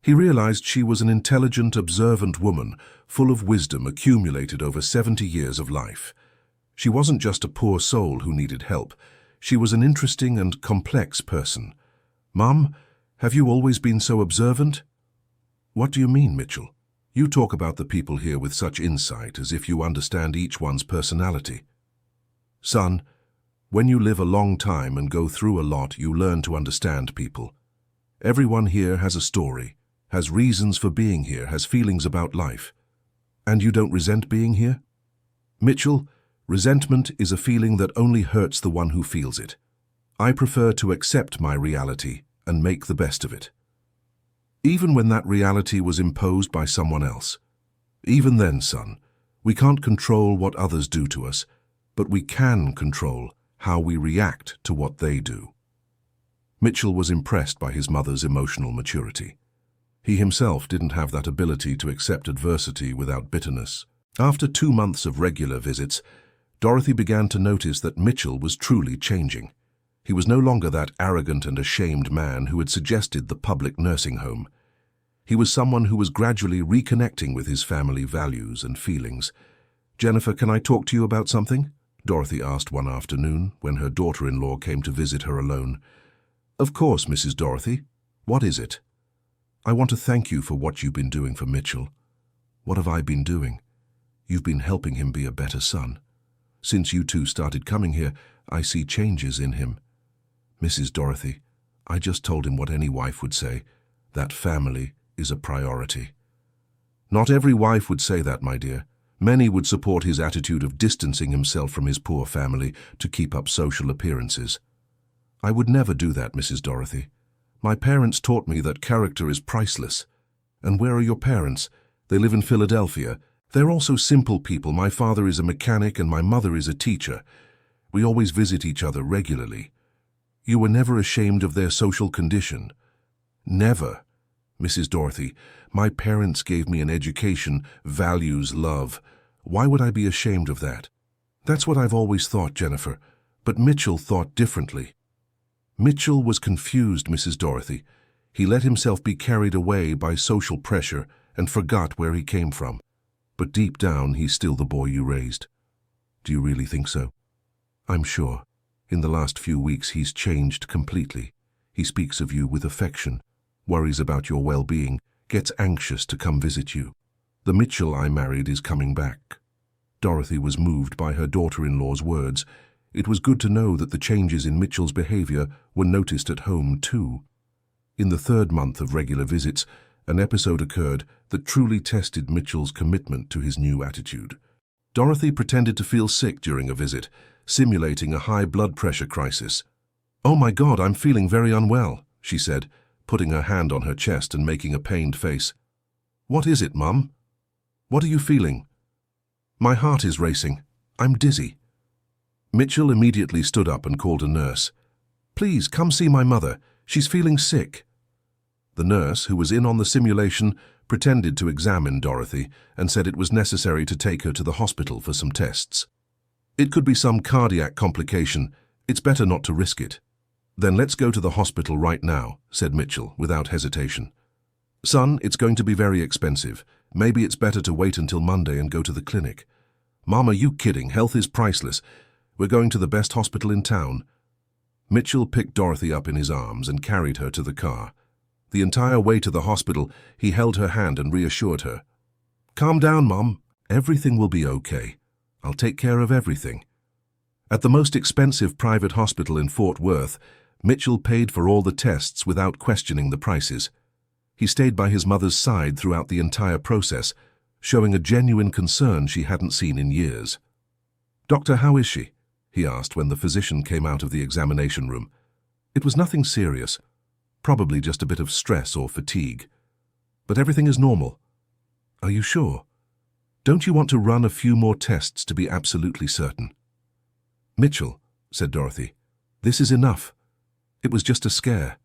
He realized she was an intelligent, observant woman, full of wisdom accumulated over 70 years of life. She wasn't just a poor soul who needed help. She was an interesting and complex person. "Mom, have you always been so observant?" "What do you mean, Mitchell? You talk about the people here with such insight, as if you understand each one's personality." "Son, when you live a long time and go through a lot, you learn to understand people. Everyone here has a story, has reasons for being here, has feelings about life. And you don't resent being here?" "Mitchell, resentment is a feeling that only hurts the one who feels it. I prefer to accept my reality and make the best of it. Even when that reality was imposed by someone else. Even then, son, we can't control what others do to us, but we can control how we react to what they do." Mitchell was impressed by his mother's emotional maturity. He himself didn't have that ability to accept adversity without bitterness. After 2 months of regular visits, Dorothy began to notice that Mitchell was truly changing. He was no longer that arrogant and ashamed man who had suggested the public nursing home. He was someone who was gradually reconnecting with his family values and feelings. "Jennifer, can I talk to you about something?" Dorothy asked one afternoon when her daughter-in-law came to visit her alone. "Of course, Mrs. Dorothy. What is it?" "I want to thank you for what you've been doing for Mitchell." "What have I been doing?" "You've been helping him be a better son." Since you two started coming here, I see changes in him. Mrs. Dorothy, I just told him what any wife would say, that family is a priority. Not every wife would say that, my dear. Many would support his attitude of distancing himself from his poor family to keep up social appearances. I would never do that, Mrs. Dorothy. My parents taught me that character is priceless. And where are your parents? They live in Philadelphia. They're also simple people. My father is a mechanic and my mother is a teacher. We always visit each other regularly. You were never ashamed of their social condition. Never. Mrs. Dorothy, my parents gave me an education, values, love. Why would I be ashamed of that? That's what I've always thought, Jennifer. But Mitchell thought differently. Mitchell was confused, Mrs. Dorothy. He let himself be carried away by social pressure and forgot where he came from. But deep down, he's still the boy you raised. Do you really think so? I'm sure. In the last few weeks, he's changed completely. He speaks of you with affection, worries about your well-being, gets anxious to come visit you. The Mitchell I married is coming back. Dorothy was moved by her daughter-in-law's words. It was good to know that the changes in Mitchell's behavior were noticed at home too. In the 3rd month of regular visits, an episode occurred that truly tested Mitchell's commitment to his new attitude. Dorothy pretended to feel sick during a visit, simulating a high blood pressure crisis. "Oh my God, I'm feeling very unwell," she said, putting her hand on her chest and making a pained face. "What is it, Mum? What are you feeling?" "My heart is racing. I'm dizzy." Mitchell immediately stood up and called a nurse. "Please, come see my mother. She's feeling sick." The nurse, who was in on the simulation, pretended to examine Dorothy and said it was necessary to take her to the hospital for some tests. "It could be some cardiac complication. It's better not to risk it." "Then let's go to the hospital right now," said Mitchell, without hesitation. "Son, it's going to be very expensive. Maybe it's better to wait until Monday and go to the clinic." "Mom, are you kidding? Health is priceless. We're going to the best hospital in town." Mitchell picked Dorothy up in his arms and carried her to the car. The entire way to the hospital, he held her hand and reassured her. "Calm down, Mom. Everything will be okay. I'll take care of everything." At the most expensive private hospital in Fort Worth, Mitchell paid for all the tests without questioning the prices. He stayed by his mother's side throughout the entire process, showing a genuine concern she hadn't seen in years. "Doctor, how is she?" he asked when the physician came out of the examination room. "It was nothing serious. Probably just a bit of stress or fatigue. But everything is normal." "Are you sure? Don't you want to run a few more tests to be absolutely certain?" "Mitchell," said Dorothy, "this is enough. It was just a scare.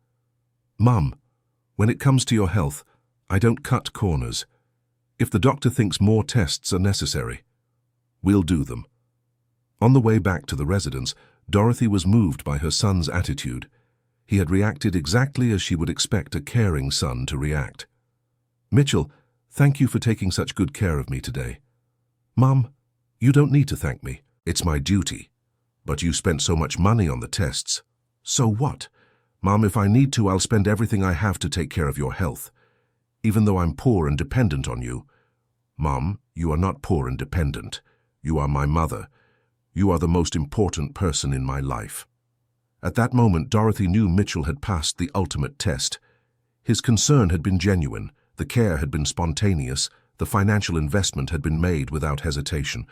Mum, when it comes to your health, I don't cut corners. If the doctor thinks more tests are necessary, we'll do them." On the way back to the residence, Dorothy was moved by her son's attitude. He had reacted exactly as she would expect a caring son to react. "Mitchell, thank you for taking such good care of me today." "Mum, you don't need to thank me. It's my duty. But you spent so much money on the tests." "So what? Mum, if I need to, I'll spend everything I have to take care of your health, even though I'm poor and dependent on you." "Mum, you are not poor and dependent. You are my mother. You are the most important person in my life." At that moment, Dorothy knew Mitchell had passed the ultimate test. His concern had been genuine, the care had been spontaneous, the financial investment had been made without hesitation.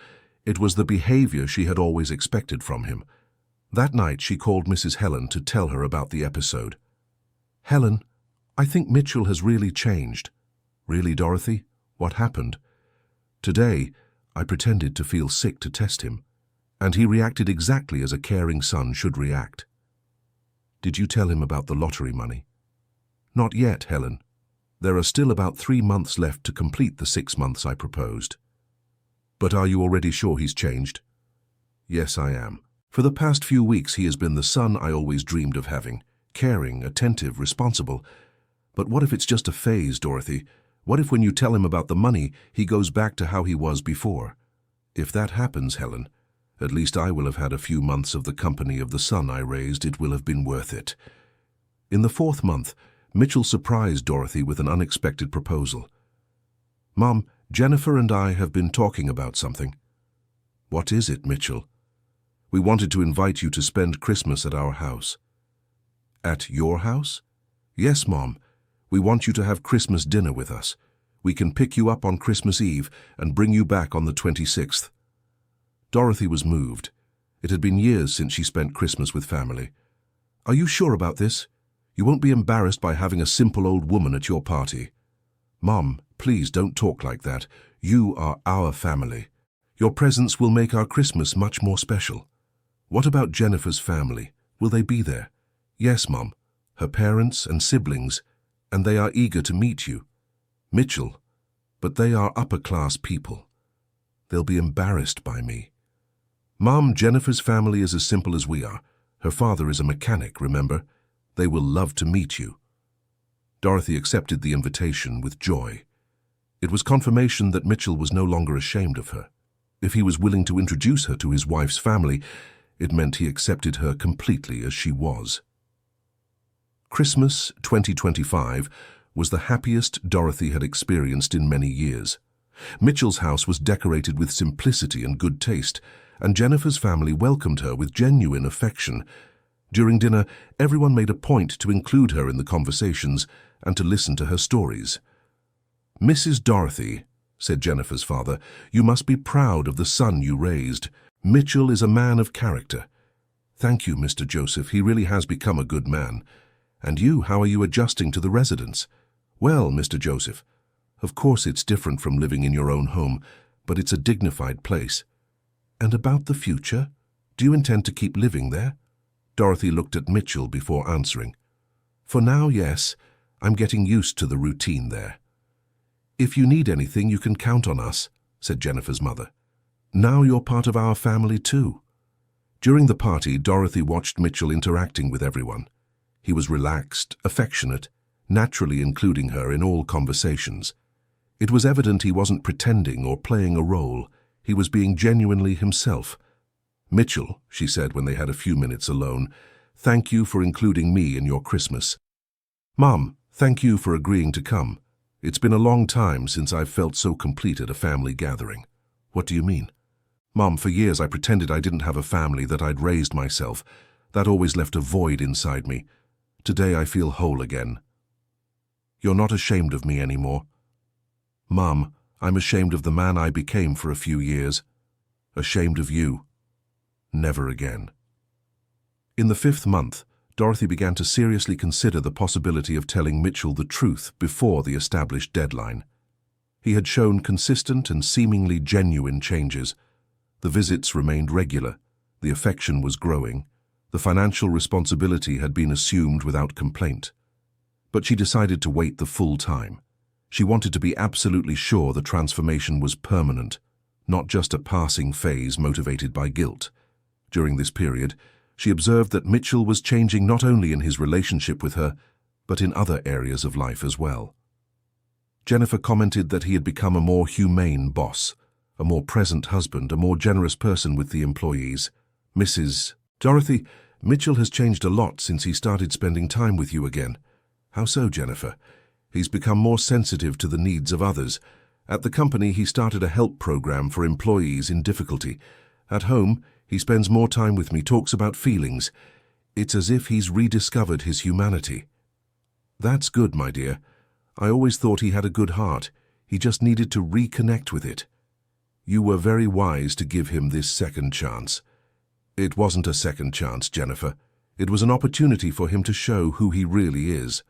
It was the behavior she had always expected from him. That night, she called Mrs. Helen to tell her about the episode. "Helen, I think Mitchell has really changed." "Really, Dorothy? What happened?" "Today, I pretended to feel sick to test him, and he reacted exactly as a caring son should react." "Did you tell him about the lottery money?" "Not yet, Helen. There are still about 3 months left to complete the 6 months I proposed." "But are you already sure he's changed?" "Yes, I am. For the past few weeks he has been the son I always dreamed of having, caring, attentive, responsible. But what if it's just a phase, Dorothy? What if when you tell him about the money, he goes back to how he was before? If that happens, Helen, at least I will have had a few months of the company of the son I raised. It will have been worth it." In the 4th month, Mitchell surprised Dorothy with an unexpected proposal. "Mom, Jennifer and I have been talking about something." "What is it, Mitchell?" We wanted to invite you to spend Christmas at our house." "At your house?" "Yes, Mom. We want you to have Christmas dinner with us. We can pick you up on Christmas Eve and bring you back on the 26th. Dorothy was moved. It had been years since she spent Christmas with family. "Are you sure about this? You won't be embarrassed by having a simple old woman at your party?" "Mom, please don't talk like that. You are our family. Your presence will make our Christmas much more special." "What about Jennifer's family? Will they be there?" "Yes, Mom. Her parents and siblings, and they are eager to meet you." "Mitchell, but they are upper-class people. They'll be embarrassed by me." "Mom, Jennifer's family is as simple as we are. Her father is a mechanic, remember? They will love to meet you." Dorothy accepted the invitation with joy. It was confirmation that Mitchell was no longer ashamed of her. If he was willing to introduce her to his wife's family, it meant he accepted her completely as she was. Christmas 2025 was the happiest Dorothy had experienced in many years. Mitchell's house was decorated with simplicity and good taste, and Jennifer's family welcomed her with genuine affection. During dinner, everyone made a point to include her in the conversations and to listen to her stories. "Mrs. Dorothy," said Jennifer's father, "you must be proud of the son you raised. Mitchell is a man of character." "Thank you, Mr. Joseph. He really has become a good man. And you, how are you adjusting to the residence?" "Well, Mr. Joseph, of course it's different from living in your own home, but it's a dignified place." "And about the future? Do you intend to keep living there?" Dorothy looked at Mitchell before answering. "For now, yes. I'm getting used to the routine there." "If you need anything, you can count on us," said Jennifer's mother. "Now you're part of our family too." During the party, Dorothy watched Mitchell interacting with everyone. He was relaxed, affectionate, naturally including her in all conversations. It was evident he wasn't pretending or playing a role. He was being genuinely himself. "Mitchell," she said when they had a few minutes alone, "thank you for including me in your Christmas." "Mom, thank you for agreeing to come. It's been a long time since I've felt so complete at a family gathering." "What do you mean?" "Mom, for years I pretended I didn't have a family, that I'd raised myself. That always left a void inside me. Today I feel whole again." "You're not ashamed of me anymore?" "Mom, I'm ashamed of the man I became for a few years." "Ashamed of you? Never again." In the 5th month, Dorothy began to seriously consider the possibility of telling Mitchell the truth before the established deadline. He had shown consistent and seemingly genuine changes. The visits remained regular, the affection was growing, the financial responsibility had been assumed without complaint. But she decided to wait the full time. She wanted to be absolutely sure the transformation was permanent, not just a passing phase motivated by guilt. During this period, she observed that Mitchell was changing not only in his relationship with her, but in other areas of life as well. Jennifer commented that he had become a more humane boss, a more present husband, a more generous person with the employees. "Mrs. Dorothy, Mitchell has changed a lot since he started spending time with you again." "How so, Jennifer?" "He's become more sensitive to the needs of others. At the company, he started a help program for employees in difficulty. At home, he spends more time with me, talks about feelings. It's as if he's rediscovered his humanity." "That's good, my dear. I always thought he had a good heart. He just needed to reconnect with it." "You were very wise to give him this second chance." "It wasn't a second chance, Jennifer. It was an opportunity for him to show who he really is."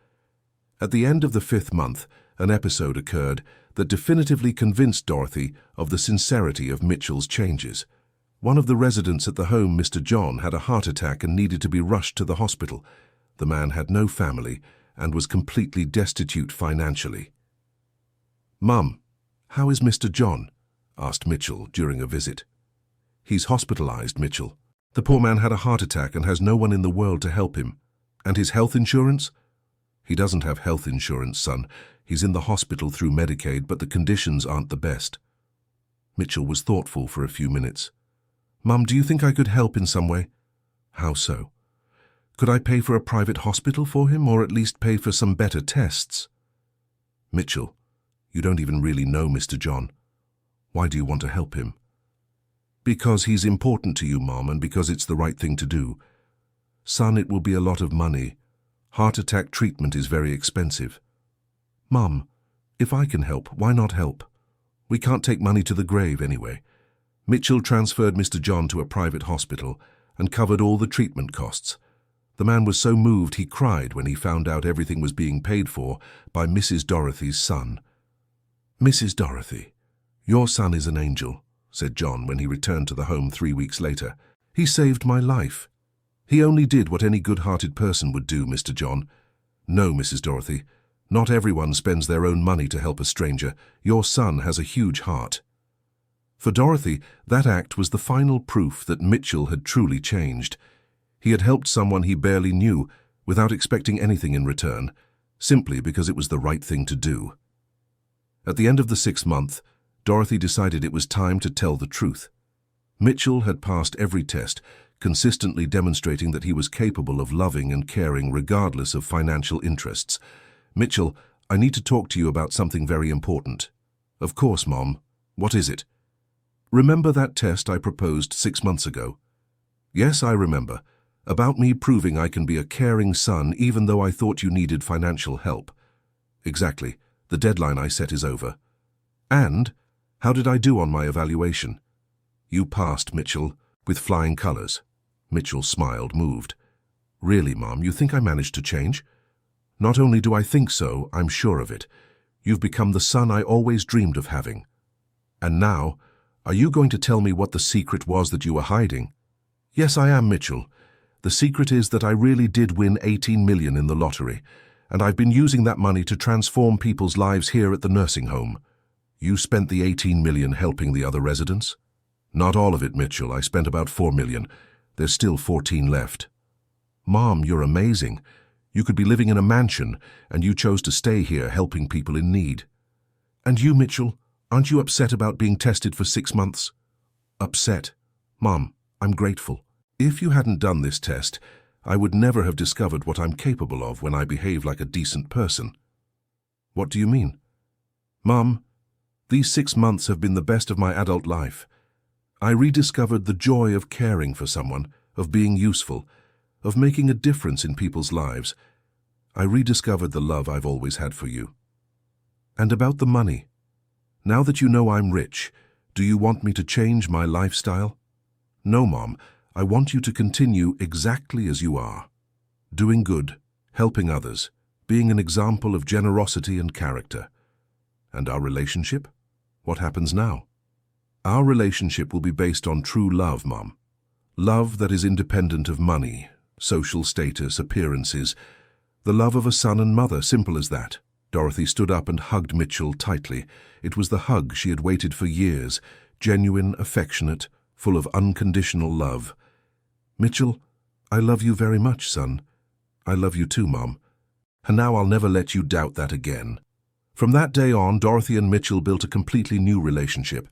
At the end of the 5th month, an episode occurred that definitively convinced Dorothy of the sincerity of Mitchell's changes. One of the residents at the home, Mr. John, had a heart attack and needed to be rushed to the hospital. The man had no family and was completely destitute financially. "Mum, how is Mr. John?" asked Mitchell during a visit. "He's hospitalized, Mitchell. The poor man had a heart attack and has no one in the world to help him." "And his health insurance?" "He doesn't have health insurance, son. He's in the hospital through Medicaid, but the conditions aren't the best." Mitchell was thoughtful for a few minutes. "Mum, do you think I could help in some way?" "How so?" "Could I pay for a private hospital for him, or at least pay for some better tests?" "Mitchell, you don't even really know Mr. John. Why do you want to help him?" Because he's important to you, Mom, and because it's the right thing to do. Son, it will be a lot of money. Heart attack treatment is very expensive. Mom, if I can help, why not help? We can't take money to the grave anyway. Mitchell transferred Mr. John to a private hospital and covered all the treatment costs. The man was so moved he cried when he found out everything was being paid for by Mrs. Dorothy's son. Mrs. Dorothy, your son is an angel, said John when he returned to the home 3 weeks later. He saved my life. He only did what any good-hearted person would do, Mr. John. No, Mrs. Dorothy, not everyone spends their own money to help a stranger. Your son has a huge heart. For Dorothy, that act was the final proof that Mitchell had truly changed. He had helped someone he barely knew without expecting anything in return, simply because it was the right thing to do. At the end of the 6th month, Dorothy decided it was time to tell the truth. Mitchell had passed every test, consistently demonstrating that he was capable of loving and caring regardless of financial interests. Mitchell, I need to talk to you about something very important. Of course, Mom. What is it? Remember that test I proposed 6 months ago? Yes, I remember. About me proving I can be a caring son even though I thought you needed financial help. Exactly. The deadline I set is over. And, how did I do on my evaluation? You passed, Mitchell, with flying colors. Mitchell smiled, moved. Really, Mom, you think I managed to change? Not only do I think so, I'm sure of it. You've become the son I always dreamed of having. And now, are you going to tell me what the secret was that you were hiding? Yes, I am, Mitchell. The secret is that I really did win 18 million in the lottery, and I've been using that money to transform people's lives here at the nursing home. You spent the 18 million helping the other residents? Not all of it, Mitchell. I spent about 4 million. There's still 14 left. Mom, you're amazing. You could be living in a mansion, and you chose to stay here helping people in need. And you, Mitchell, aren't you upset about being tested for 6 months? Upset? Mom, I'm grateful. If you hadn't done this test, I would never have discovered what I'm capable of when I behave like a decent person. What do you mean? Mom, these 6 months have been the best of my adult life. I rediscovered the joy of caring for someone, of being useful, of making a difference in people's lives. I rediscovered the love I've always had for you. And about the money. Now that you know I'm rich, do you want me to change my lifestyle? No, Mom. I want you to continue exactly as you are. Doing good, helping others, being an example of generosity and character. And our relationship? What happens now? Our relationship will be based on true love, Mom. Love that is independent of money, social status, appearances. The love of a son and mother, simple as that. Dorothy stood up and hugged Mitchell tightly. It was the hug she had waited for years, genuine, affectionate, full of unconditional love. Mitchell, I love you very much, son. I love you too, Mom. And now I'll never let you doubt that again. From that day on, Dorothy and Mitchell built a completely new relationship.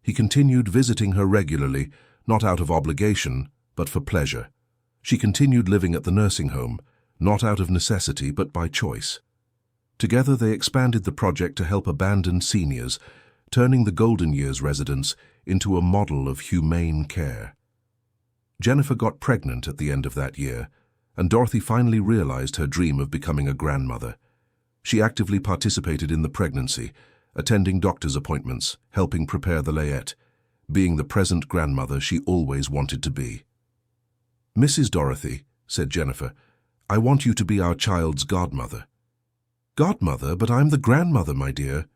He continued visiting her regularly, not out of obligation, but for pleasure. She continued living at the nursing home, not out of necessity, but by choice. Together they expanded the project to help abandoned seniors, turning the Golden Years residence into a model of humane care. Jennifer got pregnant at the end of that year, and Dorothy finally realized her dream of becoming a grandmother. She actively participated in the pregnancy, attending doctor's appointments, helping prepare the layette, being the present grandmother she always wanted to be. Mrs. Dorothy, said Jennifer, I want you to be our child's godmother. Godmother, but I'm the grandmother, my dear.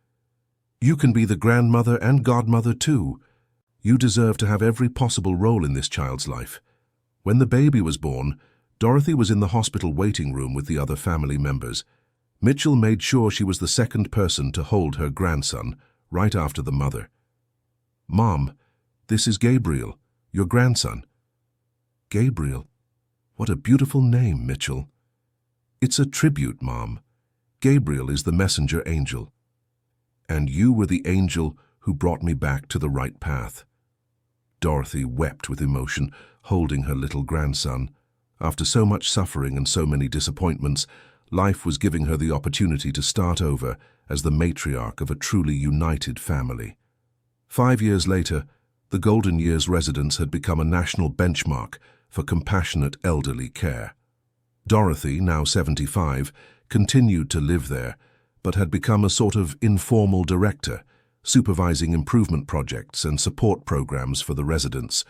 You can be the grandmother and godmother too. You deserve to have every possible role in this child's life. When the baby was born, Dorothy was in the hospital waiting room with the other family members. Mitchell made sure she was the second person to hold her grandson, right after the mother. Mom, this is Gabriel, your grandson. Gabriel? What a beautiful name, Mitchell. It's a tribute, Mom. Gabriel is the messenger angel. And you were the angel who brought me back to the right path. Dorothy wept with emotion, holding her little grandson. After so much suffering and so many disappointments, life was giving her the opportunity to start over as the matriarch of a truly united family. 5 years later, The Golden Years residence had become a national benchmark for compassionate elderly care. Dorothy, now 75, continued to live there, but had become a sort of informal director, supervising improvement projects and support programs for the residents.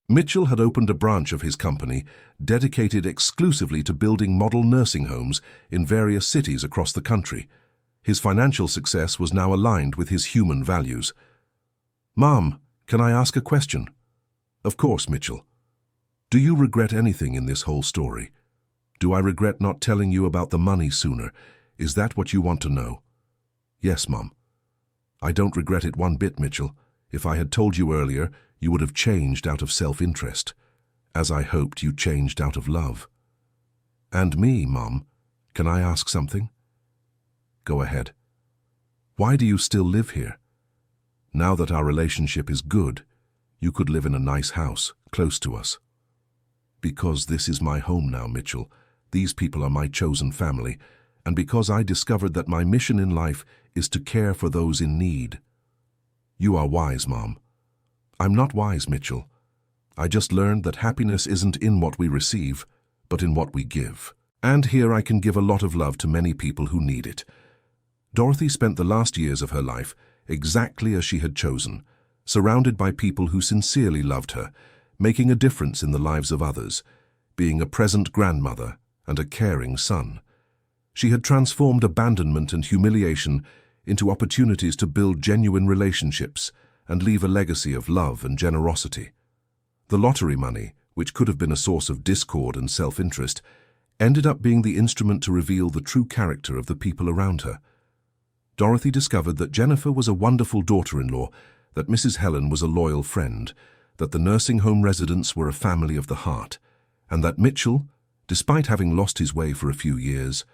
Mitchell had opened a branch of his company dedicated exclusively to building model nursing homes in various cities across the country. His financial success was now aligned with his human values. "Mom, can I ask a question?" "Of course, Mitchell. Do you regret anything in this whole story? Do I regret not telling you about the money sooner? Is that what you want to know?" "Yes, Mom. I don't regret it one bit, Mitchell. If I had told you earlier, you would have changed out of self-interest, as I hoped you changed out of love." "And me, Mom, can I ask something?" "Go ahead. Why do you still live here? Now that our relationship is good, you could live in a nice house, close to us." "Because this is my home now, Mitchell. These people are my chosen family, and because I discovered that my mission in life is to care for those in need." "You are wise, Mom." "I'm not wise, Mitchell. I just learned that happiness isn't in what we receive, but in what we give. And here I can give a lot of love to many people who need it." Dorothy spent the last years of her life exactly as she had chosen, surrounded by people who sincerely loved her, making a difference in the lives of others, being a present grandmother and a caring son. She had transformed abandonment and humiliation into opportunities to build genuine relationships and leave a legacy of love and generosity. The lottery money, which could have been a source of discord and self-interest, ended up being the instrument to reveal the true character of the people around her. Dorothy discovered that Jennifer was a wonderful daughter-in-law, that Mrs. Helen was a loyal friend, that the nursing home residents were a family of the heart, and that Mitchell, despite having lost his way for a few years,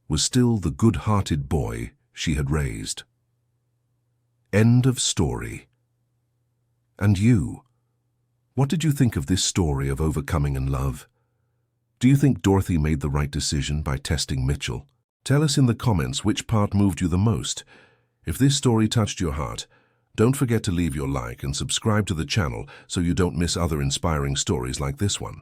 was still the good-hearted boy she had raised. End of story. And you? What did you think of this story of overcoming and love? Do you think Dorothy made the right decision by testing Mitchell? Tell us in the comments which part moved you the most. If this story touched your heart, don't forget to leave your like and subscribe to the channel so you don't miss other inspiring stories like this one.